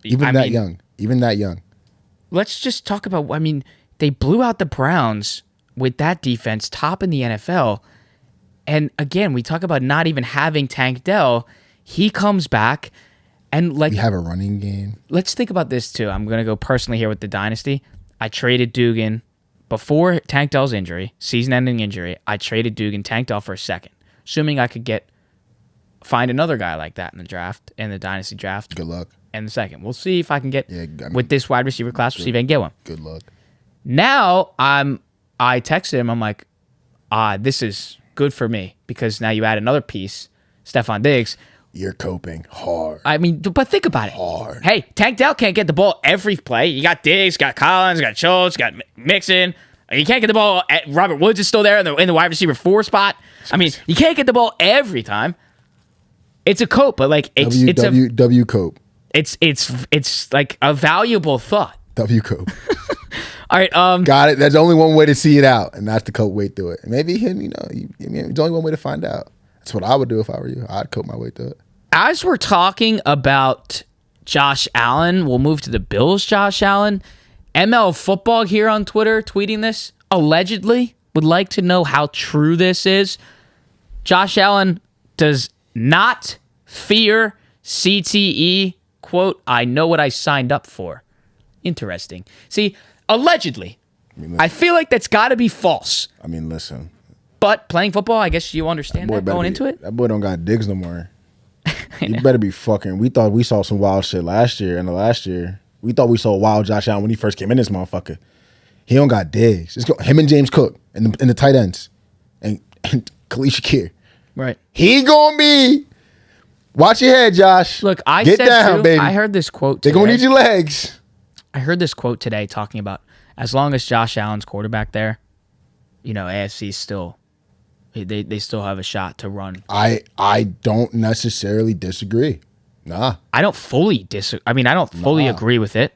Even that young. Let's just talk about, they blew out the Browns with that defense, top in the NFL. And again, we talk about not even having Tank Dell. He comes back and we have a running game. Let's think about this too. I'm going to go personally here with the dynasty. I traded Dugan before Tank Dell's injury, season-ending injury. I traded Dugan, Tank Dell for a second, assuming I could find another guy like that in the dynasty draft. Good luck. And the second. We'll see if I can get with this wide receiver class. We'll see if I can get one. Good luck. Now I texted him. I'm like, this is good for me because now you add another piece, Stefon Diggs. You're coping hard. I mean, but think about it. Hard. Hey, Tank Dell can't get the ball every play. You got Diggs, got Collins, got Schultz, got Mixon. You can't get the ball. Robert Woods is still there in the wide receiver 4 spot. I mean, you can't get the ball every time. It's a cope, but like W cope. It's like a valuable thought. W cope. All right. Got it. There's only one way to see it out, and that's to cope way through it. Maybe him. There's only one way to find out. That's what I would do if I were you. I'd cope my way through it. As we're talking about Josh Allen, we'll move to the Bills. Josh Allen, ML Football here on Twitter, tweeting this allegedly. Would like to know how true this is. Josh Allen does not fear CTE. Quote, I know what I signed up for. Interesting. See, allegedly. I feel like that's got to be false. I mean, listen. But playing football, I guess you understand that going into it? That boy don't got Diggs no more. You better be fucking. We thought we saw some wild shit last year. We thought we saw wild Josh Allen when he first came in this motherfucker. He don't got Diggs. Him and James Cook in the tight ends. And Khalil Shakir. Right. He gonna be. Watch your head, Josh. Look, Get down, baby. I heard this quote today. They're gonna need your legs. I heard this quote today talking about as long as Josh Allen's quarterback there, AFC still, they still have a shot to run. I don't necessarily disagree. Nah. I don't fully agree with it.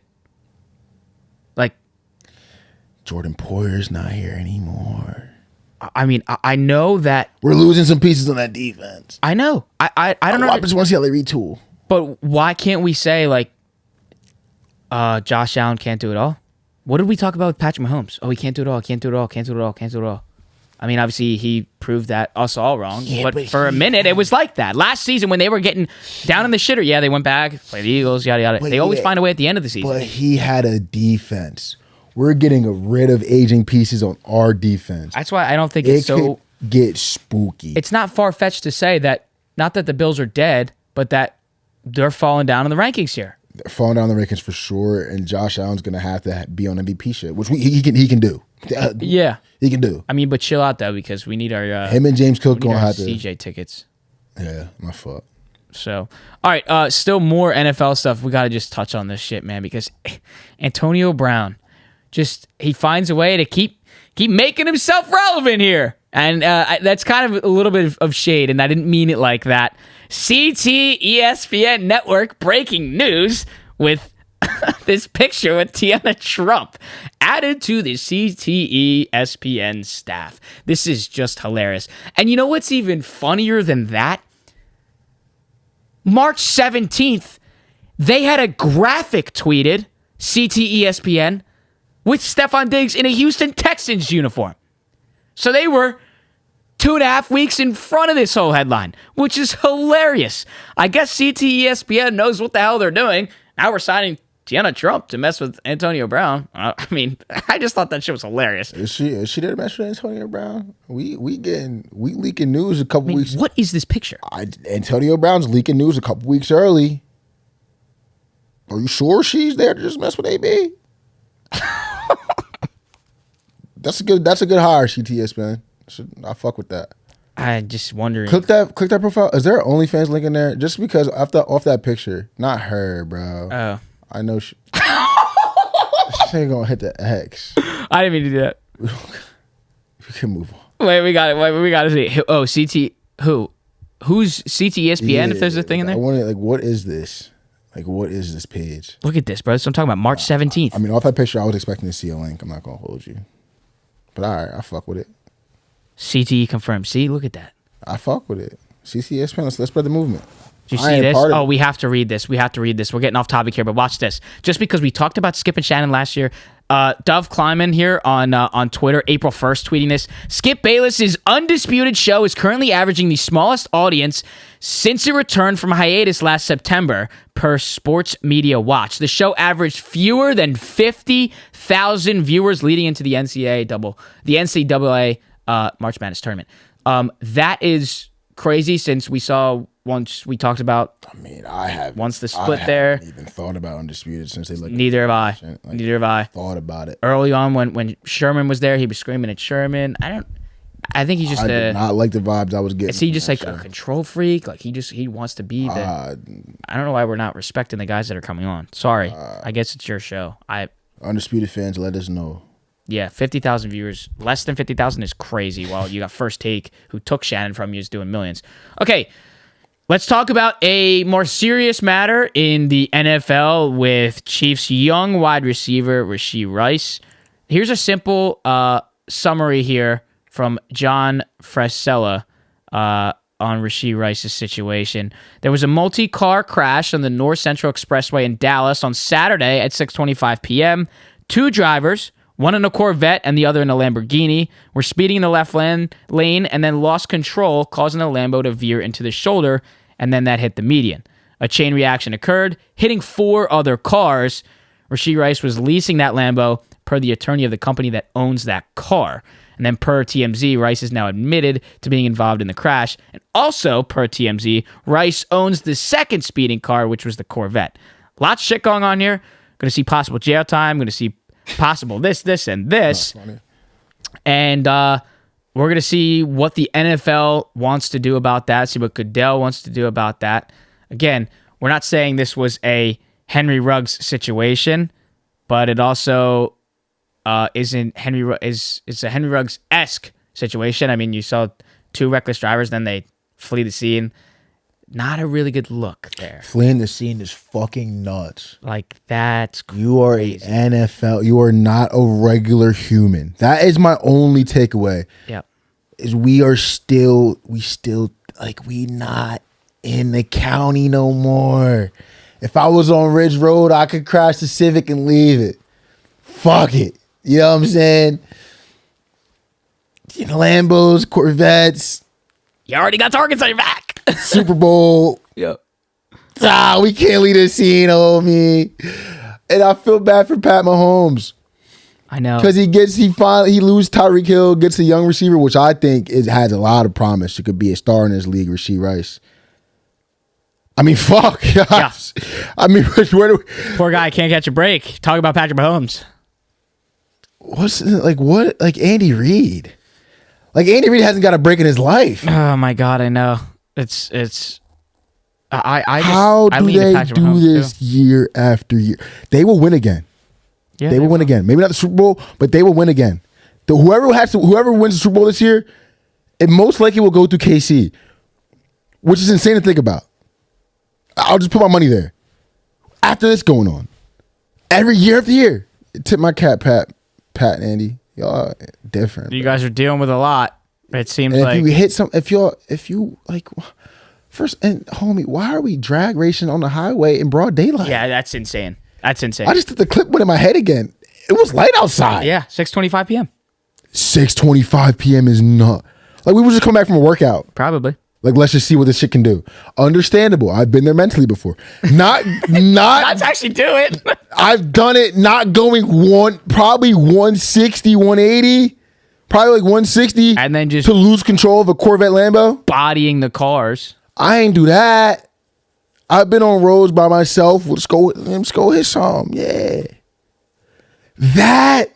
Like, Jordan Poyer's not here anymore. I mean, I know that we're losing some pieces on that defense. I know. I don't know. I just want to see how they retool. But why can't we say like, Josh Allen can't do it all? What did we talk about with Patrick Mahomes? Oh, he can't do it all. Can't do it all. Can't do it all. Can't do it all. I mean, obviously he proved that us all wrong. Yeah, but for a minute, it was like that. Last season when they were getting down in the shitter, yeah, they went back, played the Eagles, yada yada. They always find a way at the end of the season. But he had a defense. We're getting rid of aging pieces on our defense. That's why I don't think it's so get spooky. It's not far-fetched to say that not that the Bills are dead, but that they're falling down in the rankings here. They're falling down the rankings for sure, and Josh Allen's gonna have to be on MVP shit, which he can do. Yeah, he can do. I mean, but chill out though, because we need our him and James Cook gonna have to CJ tickets. Yeah, my fault. So, all right, still more NFL stuff. We gotta just touch on this shit, man, because Antonio Brown. He finds a way to keep making himself relevant here. And that's kind of a little bit of shade, and I didn't mean it like that. CT ESPN Network breaking news with this picture with Tiana Trump added to the CT ESPN staff. This is just hilarious. And you know what's even funnier than that? March 17th, they had a graphic tweeted, CT ESPN, with Stefon Diggs in a Houston Texans uniform. So they were 2.5 weeks in front of this whole headline, which is hilarious. I guess CT ESPN knows what the hell they're doing. Now we're signing Tiana Trump to mess with Antonio Brown. I mean, I just thought that shit was hilarious. Is she there to mess with Antonio Brown? We leaking news a couple weeks. What is this picture? Antonio Brown's leaking news a couple weeks early. Are you sure she's there to just mess with AB? That's a good hire, CTS, man. I fuck with that. I just wondering. Click that profile. Is there an OnlyFans link in there? Just because off that picture, not her, bro. Oh, I know she ain't gonna hit the X. I didn't mean to do that. We can move on. Wait, we got it. We got to see. Oh, CT. Who's CT ESPN? Yeah, if there's a thing in there. I want what is this? What is this page? Look at this, bro. So I'm talking about March 17th. I mean, off that picture, I was expecting to see a link. I'm not gonna hold you, but all right, I fuck with it. CTE confirmed. See, look at that. I fuck with it. CCSPN, let's spread the movement. Did you see this? Oh, we have to read this. We're getting off topic here, but watch this. Just because we talked about Skip and Shannon last year, Dove Kleiman here on Twitter, April 1st, tweeting this. Skip Bayless's Undisputed show is currently averaging the smallest audience since it returned from hiatus last September, per Sports Media Watch. The show averaged fewer than 50,000 viewers leading into the NCAA March Madness tournament. That is crazy since we saw once we talked about. I mean, I have once the split there. Even thought about Undisputed since they looked. Neither have I. Neither have I. Thought about it early on when Sherman was there. He was screaming at Sherman. I think he's just I did not like the vibes I was getting. Is he just from like that a show. control freak? Like he wants to be the. I don't know why we're not respecting the guys that are coming on. Sorry, I guess it's your show. Undisputed fans, let us know. Yeah, 50,000 viewers. Less than 50,000 is crazy. While you got First Take, who took Shannon from you, is doing millions. Okay, let's talk about a more serious matter in the NFL with Chiefs' young wide receiver Rashee Rice. Here's a simple summary here from John Frisella on Rashee Rice's situation. There was a multi-car crash on the North Central Expressway in Dallas on Saturday at 6:25 p.m. Two drivers, one in a Corvette and the other in a Lamborghini, were speeding in the left lane and then lost control, causing the Lambo to veer into the shoulder, and then that hit the median. A chain reaction occurred, hitting four other cars. Rashee Rice was leasing that Lambo per the attorney of the company that owns that car. And then per TMZ, Rice is now admitted to being involved in the crash. And also, per TMZ, Rice owns the second speeding car, which was the Corvette. Lots of shit going on here. Going to see possible jail time. Going to see possible this, and this. And we're going to see what the NFL wants to do about that, see what Goodell wants to do about that. Again, we're not saying this was a Henry Ruggs situation, but it also isn't it's a Henry Ruggs-esque situation. I mean, you saw two reckless drivers, then they flee the scene. Not a really good look there. Fleeing the scene is fucking nuts. Like, that's crazy. You are a NFL. You are not a regular human. That is my only takeaway. Yep. Is we still like we not in the county no more. If I was on Ridge Road, I could crash the Civic and leave it. Fuck it. You know what I'm saying? Lambos, Corvettes. You already got targets on your back. Super Bowl. Yep. We can't leave this scene, homie. And I feel bad for Pat Mahomes. I know. Because he loses Tyreek Hill, gets a young receiver, which I think has a lot of promise. It could be a star in this league, Rashee Rice. I mean, fuck. Yeah. I mean, where do Poor guy can't catch a break. Talk about Patrick Mahomes. Like Andy Reid. Like Andy Reid hasn't got a break in his life. Oh my God, I know. It's How do they do this year after year? They will win again. Yeah, they will win again. Maybe not the Super Bowl, but they will win again. Whoever wins the Super Bowl this year, it most likely will go through KC, which is insane to think about. I'll just put my money there. After this going on, every year after year, tip my cap, Pat and Andy. Y'all different. You guys are dealing with a lot. It seems and like if you hit some, if you like, first and homie, why are we drag racing on the highway in broad daylight? Yeah, that's insane. That's insane. I just did the clip went in my head again. It was light outside. Yeah, 6:25 p.m. 6:25 p.m. is not like we were just coming back from a workout. Probably. Like, let's just see what this shit can do. Understandable. I've been there mentally before. Not. Let's actually do it. I've done it. Not going probably 160, 180, probably like 160, and then just to lose control of a Corvette Lambo, bodying the cars. I ain't do that. I've been on roads by myself. Let's go hit some. Yeah. That.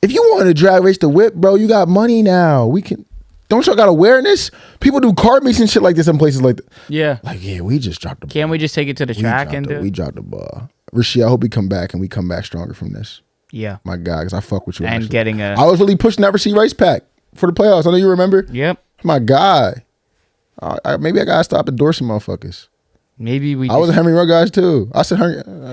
If you want to drag race the whip, bro, you got money now. We can. Don't y'all got awareness? People do car meets and shit like this in places like that. Yeah. Like, yeah, we just dropped the ball. Can't we just take it to the track and do it? We dropped the ball. Rashee, I hope we come back and we come back stronger from this. Yeah. My God, because I fuck with you. And actually. I was really pushing that Rashee Rice pack for the playoffs. I know you remember. Yep. My God. Maybe I got to stop endorsing motherfuckers. Maybe I was a Henry Ruggs guy too. I said,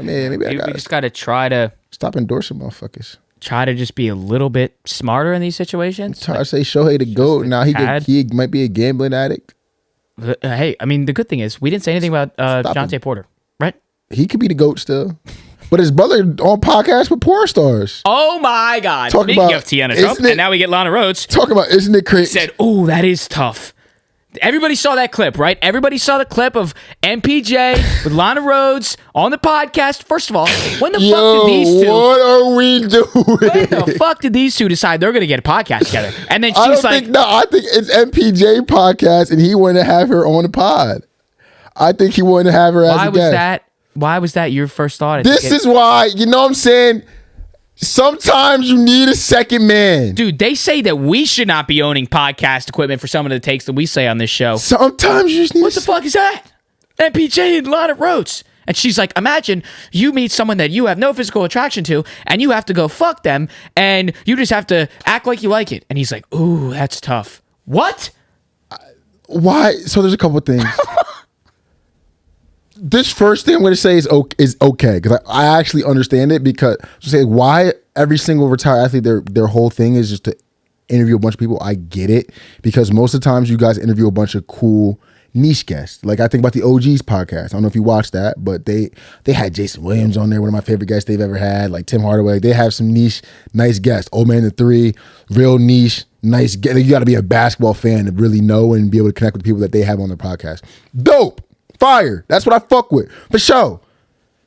maybe we just got to try to stop endorsing motherfuckers. Try to just be a little bit smarter in these situations. I say Shohei the GOAT. Now he might be a gambling addict. Hey, I mean, the good thing is we didn't say anything about Jonte Porter, right? He could be the GOAT still. But his brother on podcast with porn stars. Oh my God. Speaking of Tiana Trump, and now we get Lana Rhodes. Talking about, isn't it crazy? Said, oh, that is tough. Everybody saw that clip, right? Everybody saw the clip of MPJ with Lana Rhodes on the podcast. First of all, when the fuck did these two? What are we doing? When the fuck did these two decide they're going to get a podcast together? And then she's I think it's MPJ podcast, and he wanted to have her on the pod. I think he wanted to have her as a guest. Why was that your first thought? This is why, you know what I'm saying? Sometimes you need a second man. Dude, they say that we should not be owning podcast equipment for some of the takes that we say on this show. Sometimes you just need What the fuck is that? MPJ and Lana Rhodes. And she's like, imagine you meet someone that you have no physical attraction to, and you have to go fuck them, and you just have to act like you like it. And he's like, ooh, that's tough. What? Why? So there's a couple of things. This first thing I'm going to say is okay, because I actually understand it, because say why every single retired athlete, their whole thing is just to interview a bunch of people. I get it, because most of the times you guys interview a bunch of cool niche guests. Like I think about the OGs podcast. I don't know if you watched that, but they had Jason Williams on there, one of my favorite guests they've ever had, like Tim Hardaway. They have some niche, nice guests. Old Man the Three, real niche, nice guest. You got to be a basketball fan to really know and be able to connect with the people that they have on their podcast. Dope. Fire. That's what I fuck with. For sure.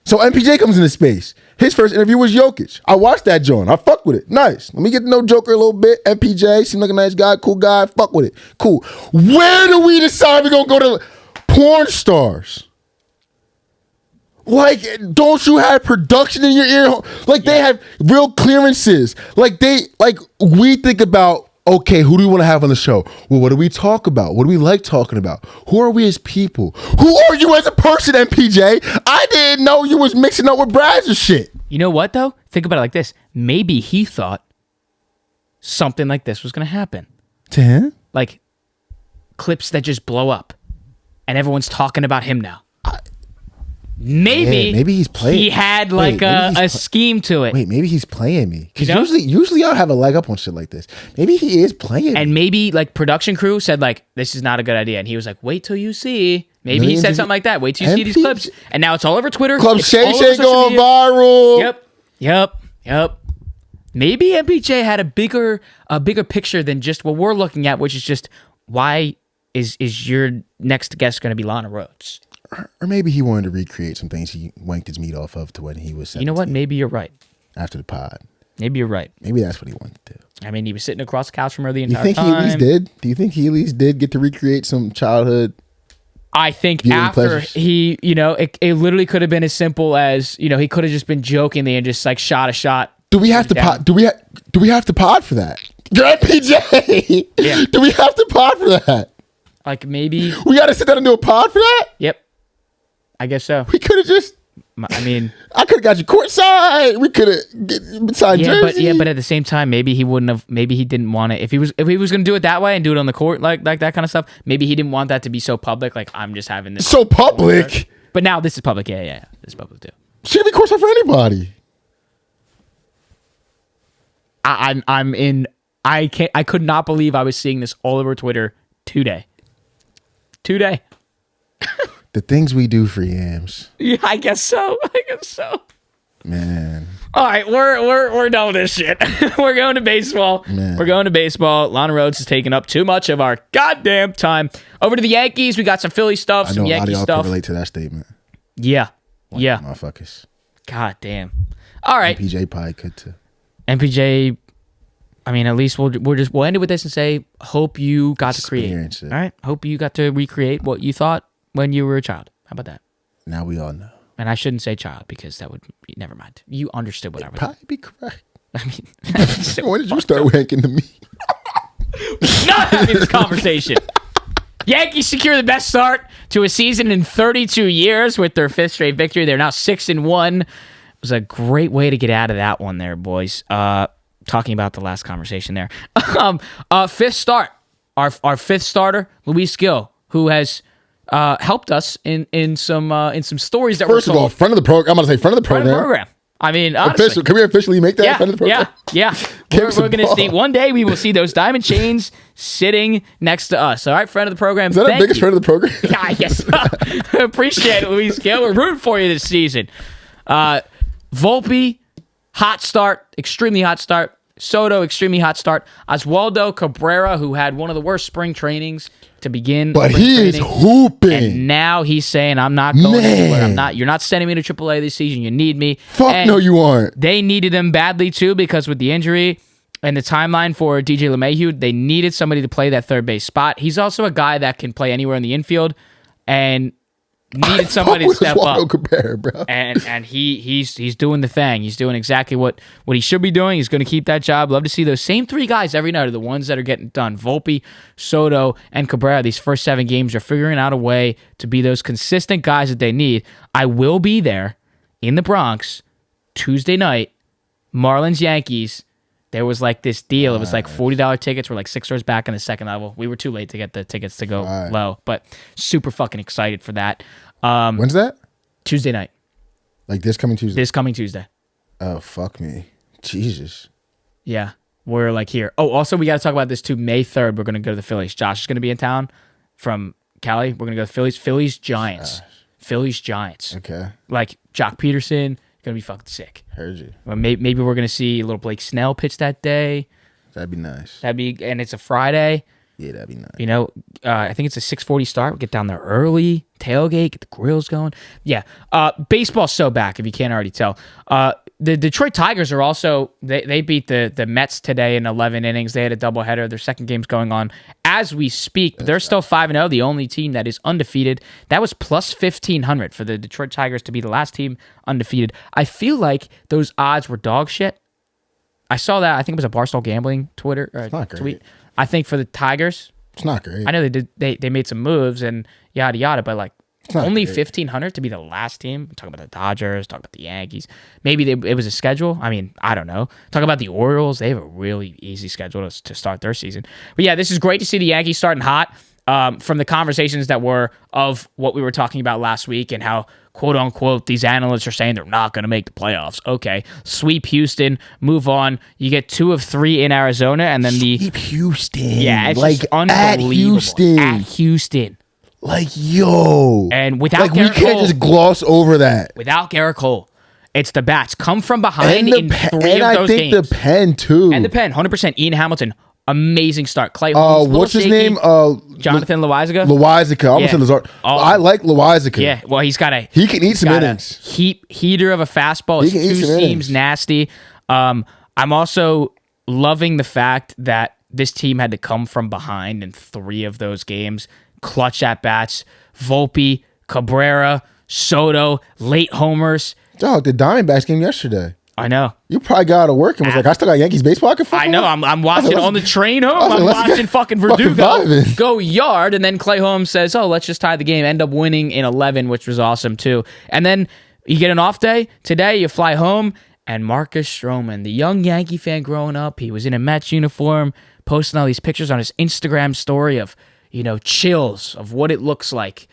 So MPJ comes into space. His first interview was Jokic. I watched that joint. I fuck with it. Nice. Let me get to know Joker a little bit. MPJ seemed like a nice guy, cool guy. Fuck with it. Cool. Where do we decide we're going to go to porn stars? Like, don't you have production in your ear? Like, they have real clearances. Like, we think about, okay, who do we want to have on the show? Well, what do we talk about? What do we like talking about? Who are we as people? Who are you as a person, MPJ? I didn't know you was mixing up with Braz and shit. You know what, though? Think about it like this. Maybe he thought something like this was going to happen. To him? Like, clips that just blow up. And everyone's talking about him now. Maybe he's playing. He had like a scheme to it. Wait, maybe he's playing me. Because usually I'll have a leg up on shit like this. Maybe he is playing and me. Maybe like production crew said like, this is not a good idea. And he was like, wait till you see. Maybe he said something like that. Wait till you see these clips. And now it's all over Twitter. Club Shay Shay going viral. Yep. Maybe MPJ had a bigger picture than just what we're looking at, which is just why is your next guest going to be Lana Rhodes? Or maybe he wanted to recreate some things he wanked his meat off of to when he was 17. You know what? Maybe you're right. After the pod. Maybe you're right. Maybe that's what he wanted to do. I mean, he was sitting across the couch from her the entire time. He at least did? Do you think he at least did get to recreate some childhood? I think after pleasures? He, it literally could have been as simple as, he could have just been jokingly and just like shot a shot. Do we have to pod? Do we have to pod for that? You're MPJ. Yeah. Do we have to pod for that? Like maybe we got to sit down and do a pod for that? Yep. I guess so. We could have just. I mean, I could have got you courtside. We could have beside Jersey. But at the same time, maybe he wouldn't have. Maybe he didn't want it. If he was going to do it that way and do it on the court, like that kind of stuff. Maybe he didn't want that to be so public. Like I'm just having this. So public. But now this is public. Yeah. This is public too. She can be courtside for anybody. I'm in. I could not believe I was seeing this all over Twitter today. The things we do for yams. Yeah, I guess so. Man. All right, we're done with this shit. We're going to baseball. Man. We're going to baseball. Lana Rhodes has taken up too much of our goddamn time. Over to the Yankees. We got some Philly stuff, some Yankee stuff. I know a lot of y'all can relate to that statement. Yeah. Motherfuckers. God damn. All right. MPJ probably could too. MPJ. I mean, at least we'll end it with this and say, hope you got to create. It. All right. Hope you got to recreate what you thought when you were a child. How about that? Now we all know. And I shouldn't say child because that would be, never mind. You understood what I was probably be correct. I mean, when did you start wanking to me? Not having this conversation. Yankees secure the best start to a season in 32 years with their fifth straight victory. They're now 6-1. It was a great way to get out of that one there, boys. Talking about the last conversation there. Fifth start. Our fifth starter, Luis Gil, who has helped us in some stories that were told. First of all, friend of the program. I'm going to say friend of the program. I mean, honestly. Can we officially make that friend of the program? Yeah. We're going to see, one day we will see those diamond chains sitting next to us. All right, friend of the program. Is that our biggest friend of the program? Yeah, I guess so. Appreciate it, Luis Gil. We're rooting for you this season. Volpe, hot start, extremely hot start. Soto, extremely hot start. Oswaldo Cabrera, who had one of the worst spring trainings to begin. But he is hooping. And now he's saying, I'm not going anywhere. You're not sending me to AAA this season. You need me. Fuck no, you aren't. They needed him badly, too, because with the injury and the timeline for DJ LeMahieu, they needed somebody to play that third base spot. He's also a guy that can play anywhere in the infield. And needed somebody to step up. Cabrera, bro. And he's doing the thing. He's doing exactly what he should be doing. He's going to keep that job. Love to see those same three guys every night are the ones that are getting done. Volpe, Soto, and Cabrera. These first 7 games are figuring out a way to be those consistent guys that they need. I will be there in the Bronx Tuesday night, Marlins Yankees. There was like this deal. It was like $40 tickets. We're like $6 back in the second level. We were too late to get the tickets to go low, but super fucking excited for that. When's that? Tuesday night. Like this coming Tuesday? This coming Tuesday. Oh, fuck me. Jesus. Yeah. We're like here. Oh, also, we got to talk about this too. May 3rd, we're going to go to the Phillies. Josh is going to be in town from Cali. We're going to go to the Phillies. Phillies, Giants. Phillies, Giants. Okay. Like Jock Peterson. Gonna be fucking sick. Heard you. Well, maybe we're gonna see a little Blake Snell pitch that day. That'd be nice. And it's a Friday. Yeah, that'd be nice. You know, I think it's a 6:40 start. We'll get down there early, tailgate, get the grills going. Yeah. Baseball's so back, if you can't already tell. The Detroit Tigers are also they beat the Mets today in 11 innings. They had a doubleheader. Their second game's going on as we speak. But they're still 5-0, the only team that is undefeated. That was plus 1,500 for the Detroit Tigers to be the last team undefeated. I feel like those odds were dog shit. I saw that. I think it was a Barstool Gambling Twitter tweet. I think for the Tigers, it's not great. I know they made some moves and yada yada, but like only great. 1,500 to be the last team. Talk about the Dodgers, talk about the Yankees. Maybe it was a schedule. I mean, I don't know. Talk about the Orioles. They have a really easy schedule to start their season. But yeah, this is great to see the Yankees starting hot. From the conversations that were of what we were talking about last week and how, quote unquote, these analysts are saying they're not going to make the playoffs. Okay, sweep Houston, move on. You get 2 of 3 in Arizona, and then sweep Houston. Yeah, it's like just unbelievable. At Houston. Like, yo. And without like, Garrett we can't Cole, just gloss over that. Without Garrett Cole, it's the bats come from behind in 3 of those games. And I think the pen, too. And the pen, 100%. Ian Hamilton, amazing start. Clay Holmes, what's his name? Jonathan Loizaga. Loizaga. I almost said Lazard. I like Loizaga. Yeah, well, he can eat some innings. Heater of a fastball. His 2 seams nasty. I'm also loving the fact that this team had to come from behind in 3 of those games. Clutch at bats. Volpe, Cabrera, Soto, late homers. Dog, the Diamondbacks game yesterday. I know. You probably got out of work and was like, I still got Yankees baseball I can fuck I know. with. I'm watching on the train home. I'm watching fucking Verdugo go yard, and then Clay Holmes says, oh, let's just tie the game. End up winning in 11, which was awesome, too. And then you get an off day. Today, you fly home, and Marcus Stroman, the young Yankee fan growing up, he was in a Mets uniform, posting all these pictures on his Instagram story of, chills of what it looks like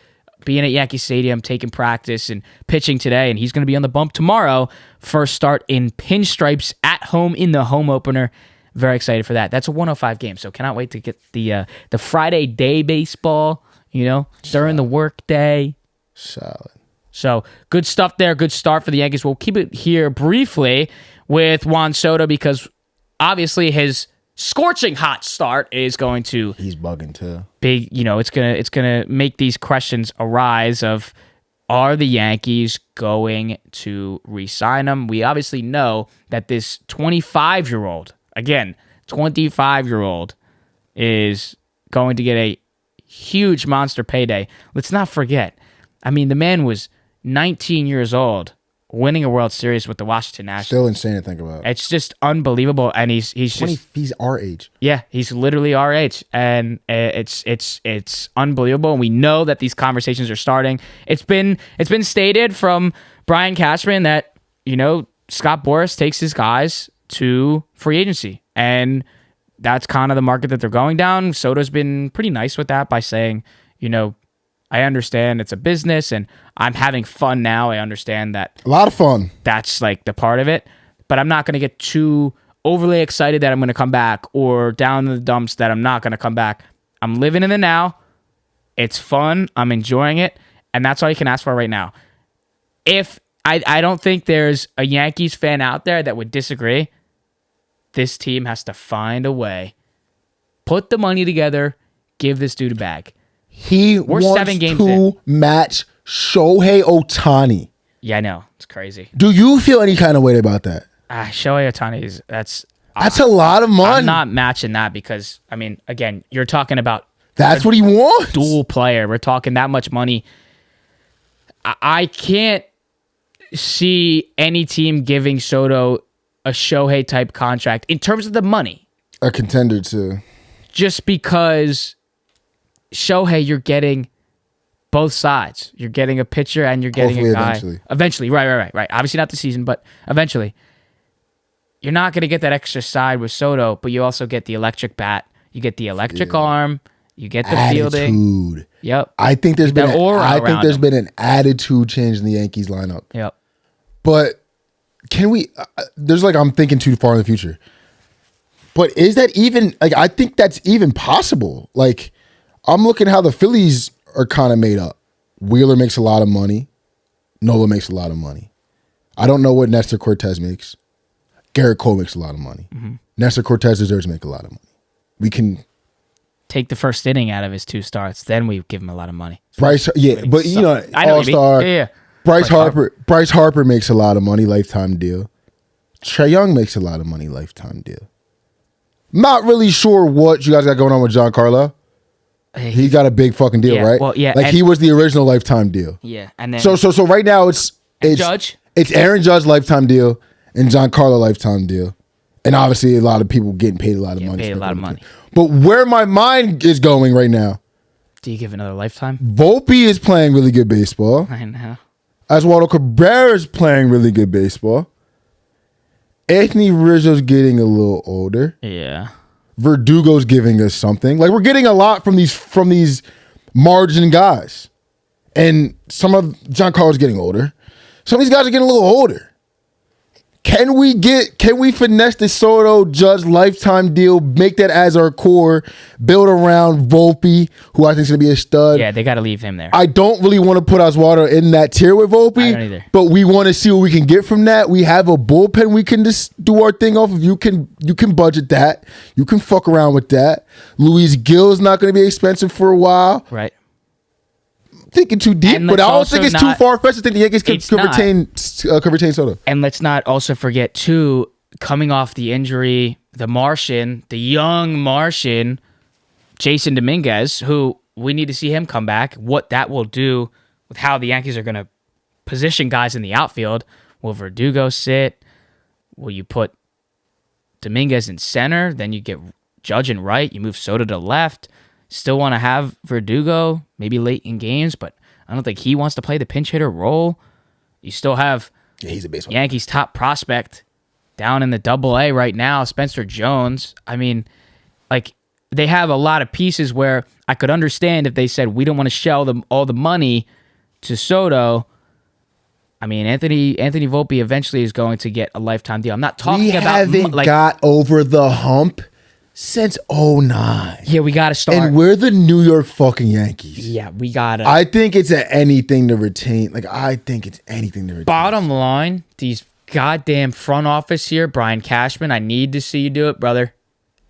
being at Yankee Stadium, taking practice and pitching today, and he's going to be on the bump tomorrow. First start in pinstripes at home in the home opener. Very excited for that. That's a 105 game, so cannot wait to get the Friday day baseball, during the work day. Solid. So good stuff there. Good start for the Yankees. We'll keep it here briefly with Juan Soto because obviously his scorching hot start is going to he's bugging too. It's gonna make these questions arise of, are the Yankees going to re-sign him? We obviously know that this 25-year-old is going to get a huge monster payday. Let's not forget. I mean, the man was 19 years old, winning a World Series with the Washington Nationals. Still insane to think about. It's just unbelievable, and he's he's our age. Yeah, he's literally our age, and it's unbelievable. And we know that these conversations are starting. It's been stated from Brian Cashman that Scott Boras takes his guys to free agency, and that's kind of the market that they're going down. Soto's been pretty nice with that by saying, I understand it's a business and I'm having fun now. I understand that. A lot of fun. That's like the part of it. But I'm not going to get too overly excited that I'm going to come back or down in the dumps that I'm not going to come back. I'm living in the now. It's fun. I'm enjoying it. And that's all you can ask for right now. If I don't think there's a Yankees fan out there that would disagree. This team has to find a way. Put the money together. Give this dude a bag. We're wants 7 games to in. match Shohei Ohtani. Yeah, I know. It's crazy. Do you feel any kind of way about that? Shohei Ohtani that's a lot of money. I'm not matching that because, I mean, again, you're talking about that's what he wants. Dual player. We're talking that much money. I can't see any team giving Soto a Shohei type contract in terms of the money. A contender too. Just because Shohei, you're getting both sides. You're getting a pitcher and you're getting Hopefully a guy. eventually. Right. Obviously not the season, but eventually. You're not going to get that extra side with Soto, but you also get the electric bat. You get the electric arm. You get the fielding. Attitude. Yep. I think there's been around been an attitude change in the Yankees lineup. Yep. But can we? I'm thinking too far in the future. But is that even like? I think that's even possible. Like, I'm looking how the Phillies are kind of made up. Wheeler makes a lot of money. Nola makes a lot of money. I don't know what Nestor Cortez makes. Garrett Cole makes a lot of money. Mm-hmm. Nestor Cortez deserves to make a lot of money. We can take the first inning out of his 2 starts, then we give him a lot of money. Bryce, but you know, All-Star. Yeah. Bryce Harper makes a lot of money, lifetime deal. Trae Young makes a lot of money, lifetime deal. Not really sure what you guys got going on with Giancarlo. He got a big fucking deal, right? Well, yeah, like he was the original lifetime deal. Yeah, and then so right now it's Judge. It's Aaron Judge lifetime deal and Giancarlo lifetime deal, and obviously a lot of people getting paid a lot of money. Paid a lot of money. But where my mind is going right now, do you give another lifetime? Volpe is playing really good baseball. I know. Oswaldo Cabrera is playing really good baseball. Anthony Rizzo's getting a little older. Yeah. Verdugo's giving us something. Like, we're getting a lot from these margin guys. And some of Giancarlo's getting older. Some of these guys are getting a little older. Can we finesse the Soto Judge lifetime deal, make that as our core, build around Volpe, who I think is going to be a stud? Yeah, they got to leave him there. I don't really want to put Oswaldo in that tier with Volpe, I don't either. but we want to see what we can get from that. We have a bullpen we can just do our thing off of. You can budget that. You can fuck around with that. Luis Gill's not going to be expensive for a while. Right. Thinking too deep, but I don't think it's too far-fetched to think the Yankees could retain Soto. And let's not also forget, too, coming off the injury, the young Martian, Jason Dominguez, who we need to see him come back, what that will do with how the Yankees are going to position guys in the outfield. Will Verdugo sit? Will you put Dominguez in center? Then you get Judge in right. You move Soto to left. Still want to have Verdugo, maybe late in games, but I don't think he wants to play the pinch hitter role. You still have he's a baseball Yankees' top prospect down in the Double-A right now, Spencer Jones. I mean, like, they have a lot of pieces where I could understand if they said, we don't want to shell them all the money to Soto. I mean, Anthony Volpe eventually is going to get a lifetime deal. I'm not talking about... We haven't got over the hump since 2009. Yeah, we got to start. And we're the New York fucking Yankees. Yeah, we got to. I think it's anything to retain. Bottom line, these goddamn front office here, Brian Cashman, I need to see you do it, brother.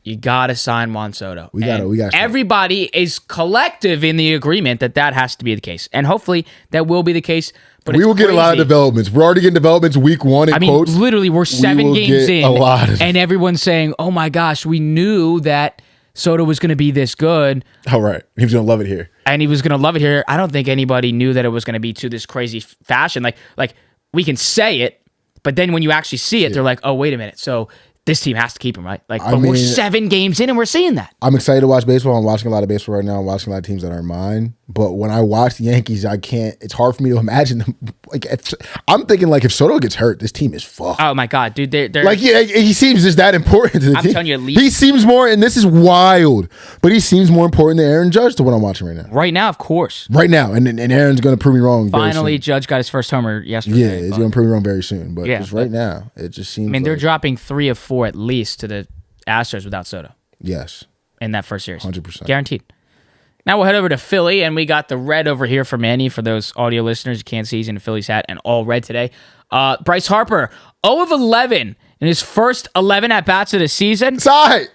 You got to sign Juan Soto. We got to. Everybody is collective in the agreement that has to be the case. And hopefully that will be the case. But we will get a lot of developments. We're already getting developments week 1 in quotes. Literally, we're 7 games in, and everyone's saying, oh my gosh, we knew that Soto was going to be this good. All right. He was going to love it here. And he was going to love it here. I don't think anybody knew that it was going to be to this crazy fashion. Like we can say it, but then when you actually see it, they're like, oh, wait a minute. So this team has to keep him, right? We're 7 games in and we're seeing that. I'm excited to watch baseball. I'm watching a lot of baseball right now. I'm watching a lot of teams that aren't mine. But when I watch the Yankees, it's hard for me to imagine them. I'm thinking if Soto gets hurt, this team is fucked. Oh my God, dude. They're he seems just that important to the team. I'm telling you, at least he seems more, and this is wild, but he seems more important than Aaron Judge to what I'm watching right now. Right now, of course. Right now, and Aaron's going to prove me wrong. Finally, Judge got his first homer yesterday. Yeah, he's going to prove me wrong very soon. But just right now, it just seems. I mean, they're dropping 3 of 4 at least to the Astros without Soto. Yes. In that first series. 100%. Guaranteed. Now we'll head over to Philly, and we got the red over here for Manny. For those audio listeners, you can't see he's in a Phillies hat and all red today. Bryce Harper, 0 of 11 in his first 11 at-bats of the season. Side.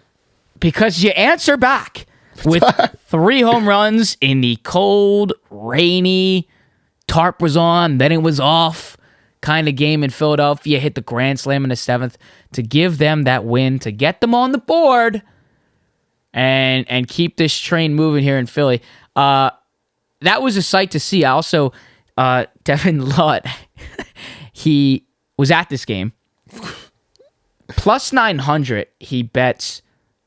Because you answer back with 3 home runs in the cold, rainy, tarp was on, then it was off kind of game in Philadelphia. Hit the grand slam in the 7th to give them that win, to get them on the board and keep this train moving here in Philly. That was a sight to see. I also Devin Lott, he was at this game. Plus 900, he bets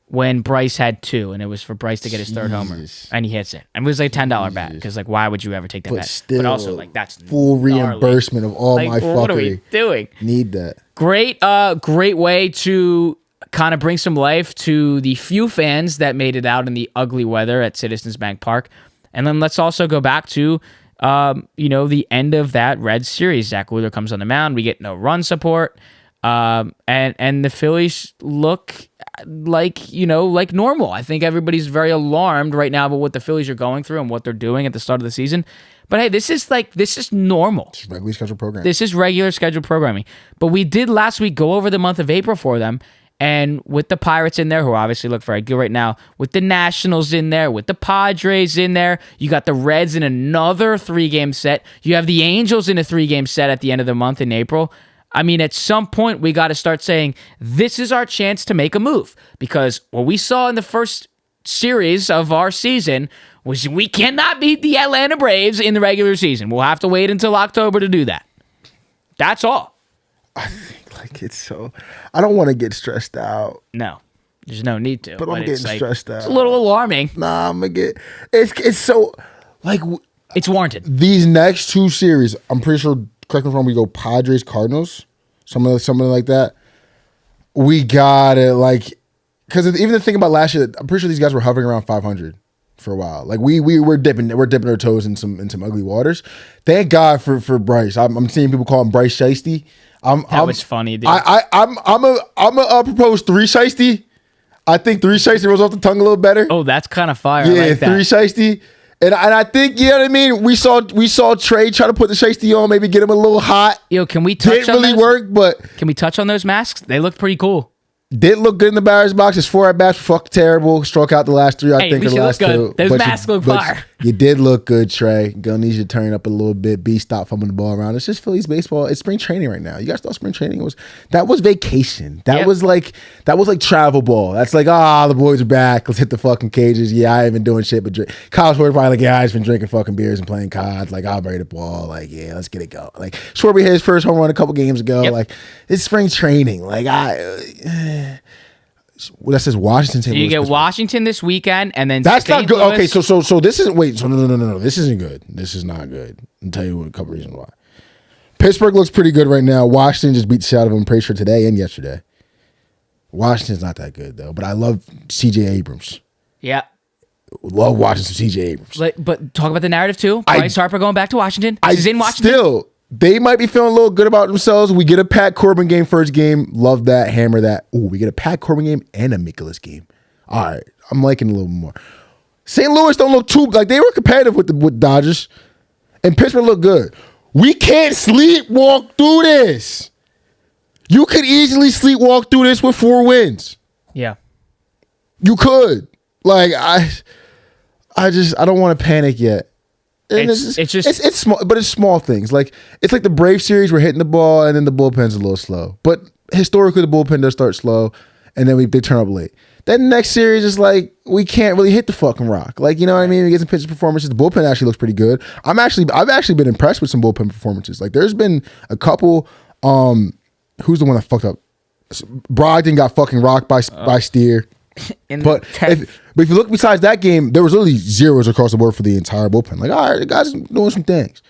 when Bryce had 2, and it was for Bryce to get his third homer, and he hits it. And it was like a $10 bet, because like, why would you ever take that bet? Still, but also, like, that's full gnarly. reimbursement of all my fuckery. What are we doing? Need that. Great way to kind of bring some life to the few fans that made it out in the ugly weather at Citizens Bank Park. And then let's also go back to, the end of that Reds series. Zach Wheeler comes on the mound. We get no run support. And the Phillies look like normal. I think everybody's very alarmed right now about what the Phillies are going through and what they're doing at the start of the season. But hey, this is normal. It's regularly scheduled programming. This is regular scheduled programming. But we did last week go over the month of April for them. And with the Pirates in there, who obviously look very good right now, with the Nationals in there, with the Padres in there, you got the Reds in another 3-game set. You have the Angels in a 3-game set at the end of the month in April. I mean, at some point, we got to start saying, this is our chance to make a move. Because what we saw in the first series of our season was we cannot beat the Atlanta Braves in the regular season. We'll have to wait until October to do that. That's all. I think it's so... I don't want to get stressed out. No. There's no need to. But I'm getting stressed out. It's a little alarming. Nah, I'm going to get... It's so... Like... It's warranted. These next 2 series, I'm pretty sure... Correct me if I'm wrong, we go Padres, Cardinals, something like that. We got it, like, because even the thing about last year, I'm pretty sure these guys were hovering around 500 for a while. Like we're dipping our toes in some ugly waters. Thank God for Bryce. I'm seeing people call him Bryce Shiesty. That was funny, dude. I'm a propose 3 Shiesty. I think 3 Shiesty rolls off the tongue a little better. Oh, that's kind of fire. Yeah, I like that. 3 Shiesty. And I think, you know what I mean? We saw Trey try to put the Shiesty on, maybe get him a little hot. Yo, can we touch Didn't on really those? work, but... Can we touch on those masks? They look pretty cool. Did look good in the batter's box. His 4 at-bats were fucking terrible. Struck out the last 3, I think, or the last 2. Those masks look fire. You did look good, Trey. Gonna need you to turn up a little bit. Stop fumbling the ball around. It's just Phillies baseball. It's spring training right now. You guys thought spring training was vacation. That was like travel ball. That's like, the boys are back. Let's hit the fucking cages. Yeah, I ain't been doing shit but drink. Kyle Schwarber probably like, yeah, I've just been drinking fucking beers and playing COD. Like, I'll bury the ball. Like, yeah, let's get it going. Like, Schwarber hit his first home run a couple games ago. Like, it's spring training. Like, that says Washington. So you get Washington this weekend, and then that's St. not good. Louis. Okay, so this isn't. Wait, so no. This isn't good. This is not good. I'll tell you a couple reasons why. Pittsburgh looks pretty good right now. Washington just beat the shit out of them, I'm pretty sure, today and yesterday. Washington's not that good though, but I love C.J. Abrams. Yeah, love watching some C.J. Abrams. But talk about the narrative too. Bryce Harper going back to Washington. He's in Washington. Still, they might be feeling a little good about themselves. We get a Pat Corbin game first game. Love that. Hammer that. Ooh, we get a Pat Corbin game and a Mikolas game. All right. I'm liking it a little more. St. Louis don't look too... Like, they were competitive with Dodgers. And Pittsburgh look good. We can't sleepwalk through this. You could easily sleepwalk through this with 4 wins. Yeah. You could. Like, I don't want to panic yet. And it's small, but it's small things. Like, it's like the Brave series, we're hitting the ball and then the bullpen's a little slow. But historically, the bullpen does start slow, and then they turn up late. Then the next series is like, we can't really hit the fucking rock. Like, you know what I mean? We get some pitching performances. The bullpen actually looks pretty good. I've actually been impressed with some bullpen performances. Like, there's been a couple. Who's the one that fucked up? Brogdon got fucking rocked by Steer. But if you look besides that game, there was literally zeros across the board for the entire bullpen. Like, all right, the guys are doing some things.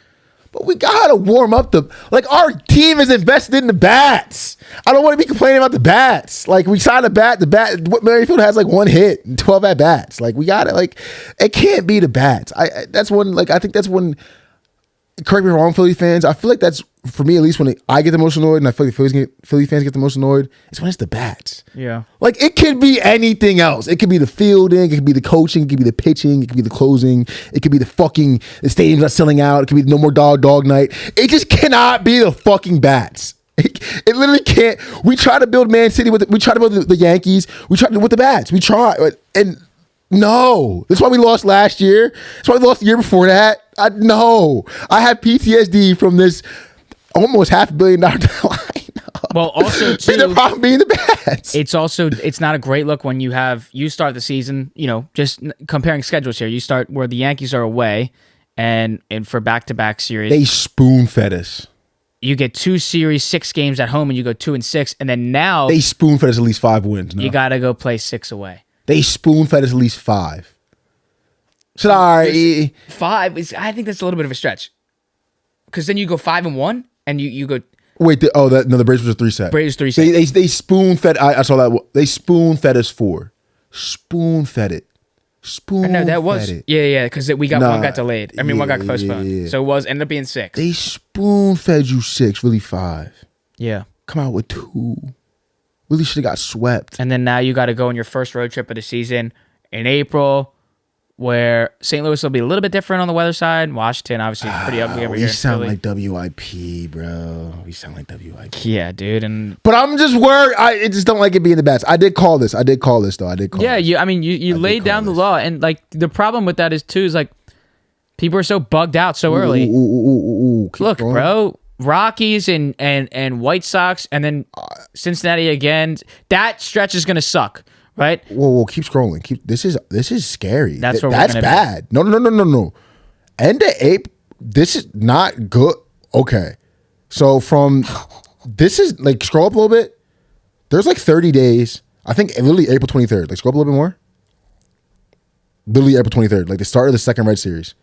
But we gotta warm up our team is invested in the bats. I don't want to be complaining about the bats. Like, we signed the bat, Merrifield has like 1 hit and 12 at bats. Like, we gotta, like, it can't be the bats. I think that's when, correct me if I'm wrong, Philly fans, I feel like that's, for me at least, when I get the most annoyed, and I feel like Philly fans get the most annoyed, it's when it's the bats. Yeah. Like, it could be anything else. It could be the fielding, it could be the coaching, it could be the pitching, it could be the closing, it could be the stadium's not selling out, it could be no more dog night. It just cannot be the fucking bats. It literally can't. We try to build Man City we try to build the Yankees, we try to with the bats. We try, and no. That's why we lost last year. That's why we lost the year before that. I have PTSD from this almost $500 million line. Well, also too, the problem being the bats. It's not a great look when you start the season, just comparing schedules here. You start where the Yankees are away, and for back-to-back series, They spoon fed us. you get 2 series, 6 games at home, and you go 2-6, and then now They spoon fed us at least 5 wins. No. you got to go play 6 away. They spoon fed us at least 5. So all right, 5 is, I think that's a little bit of a stretch, because then you go 5-1, and you go wait. The Braves was a 3 set. Braves 3 set. They spoon fed. I saw that. They spoon fed us 4. Spoon fed it. Spoon. No, that was fed it. yeah, because one got delayed. I mean, one got postponed, yeah. so it ended up being 6. They spoon fed you 6, really 5. Yeah, Come out with 2. Really should have got swept. and then now you got to go on your first road trip of the season in April, where St. Louis will be a little bit different on the weather side. Washington, obviously, is pretty ugly over We here. in sound Philly. like WIP, bro. We sound like WIP. Yeah, dude, and But I'm just worried. I just don't like it being the best. I did call this though. yeah, you laid down the law, and like the problem with that is too is like people are so bugged out so early. Keep Look, going. bro, Rockies and White Sox, and then Cincinnati again. That stretch is gonna suck, right? Whoa, keep scrolling. This is scary. That's where we're that's gonna be. bad. No. End of April. This is not good. Okay. So from this is like scroll up a little bit. There's like 30 days. I think literally April 23rd. Like scroll up a little bit more. Literally April 23rd, like the start of the second Red series.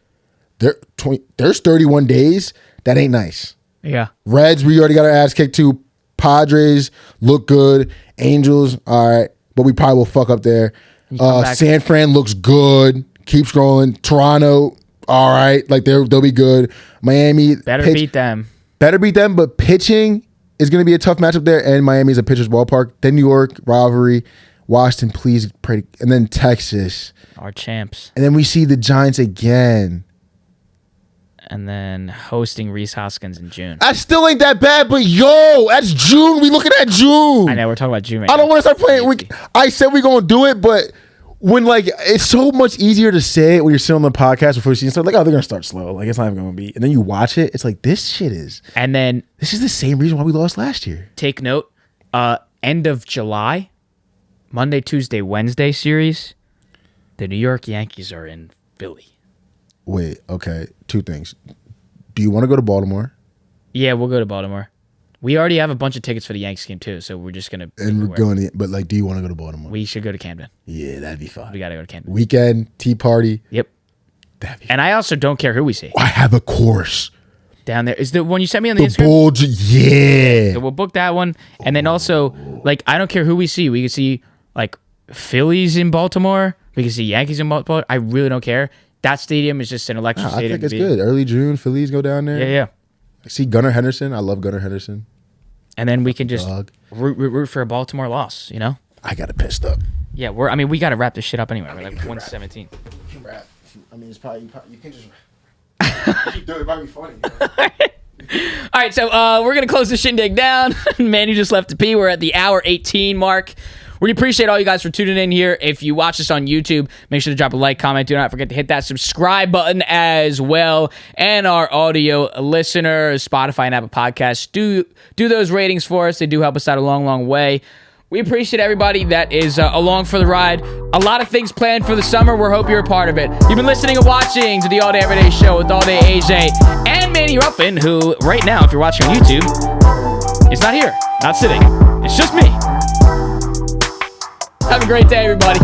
There's 31 days. That ain't nice. Yeah, Reds, we already got our ass kicked too. Padres look good. Angels, all right, but we probably will fuck up there. back- San Fran looks good. Keep scrolling. Toronto, all right, like they'll be good. Miami, better beat them. better beat them, but pitching is going to be a tough matchup there. And Miami is a pitcher's ballpark. Then New York rivalry. Washington, please pray, and then Texas, Our champs, and then we see the Giants again. and then hosting Reese Hoskins in June. That still ain't that bad, but yo, that's June. We looking at June. I know we're talking about June. Right I don't now. want to start playing. I said we're gonna do it, but when like it's so much easier to say it when you're sitting on the podcast before you see it start. Like, oh, they're gonna start slow. Like it's not even gonna be. And then you watch it, it's like this shit is. And then This is the same reason why we lost last year. take note, end of July, Monday, Tuesday, Wednesday series, the New York Yankees are in Philly. Wait, okay. 2 things. Do you want to go to Baltimore? Yeah, we'll go to Baltimore. We already have a bunch of tickets for the Yankees game too, so we're just gonna. And we're going to, but like, do you want to go to Baltimore? We should go to Camden. Yeah, that'd be fun. We gotta go to Camden. Weekend tea party. Yep. That'd be And I also don't care who we see I have a course. down there. Is the one you sent me on the The Instagram? Bulge. Yeah. So we'll book that one, and then also like I don't care who we see. We can see like Phillies in Baltimore. We can see Yankees in Baltimore. I really don't care. That stadium is just an electric I stadium. think it's to be- good. Early June, Phillies go down there. Yeah. I see Gunnar Henderson. I love Gunnar Henderson. And then we can just Dog. root for a Baltimore loss. You know. I got it pissed up. Yeah, we got to wrap this shit up anyway. We're like 117. I mean, it's probably you can just keep doing it. It might be funny. All right, so we're going to close the shindig down. Manu just left to pee. We're at the hour 18 mark. We appreciate all you guys for tuning in here. If you watch us on YouTube, make sure to drop a like, comment. Do not forget to hit that subscribe button as well. And our audio listeners, Spotify and Apple Podcasts, do those ratings for us. They do help us out a long, long way. We appreciate everybody that is along for the ride. A lot of things planned for the summer. We hope you're a part of it. You've been listening and watching to the All Day Everyday Show with All Day AJ and Manny Ruffin, who right now, if you're watching on YouTube, is not here, not sitting. It's just me. Have a great day, everybody.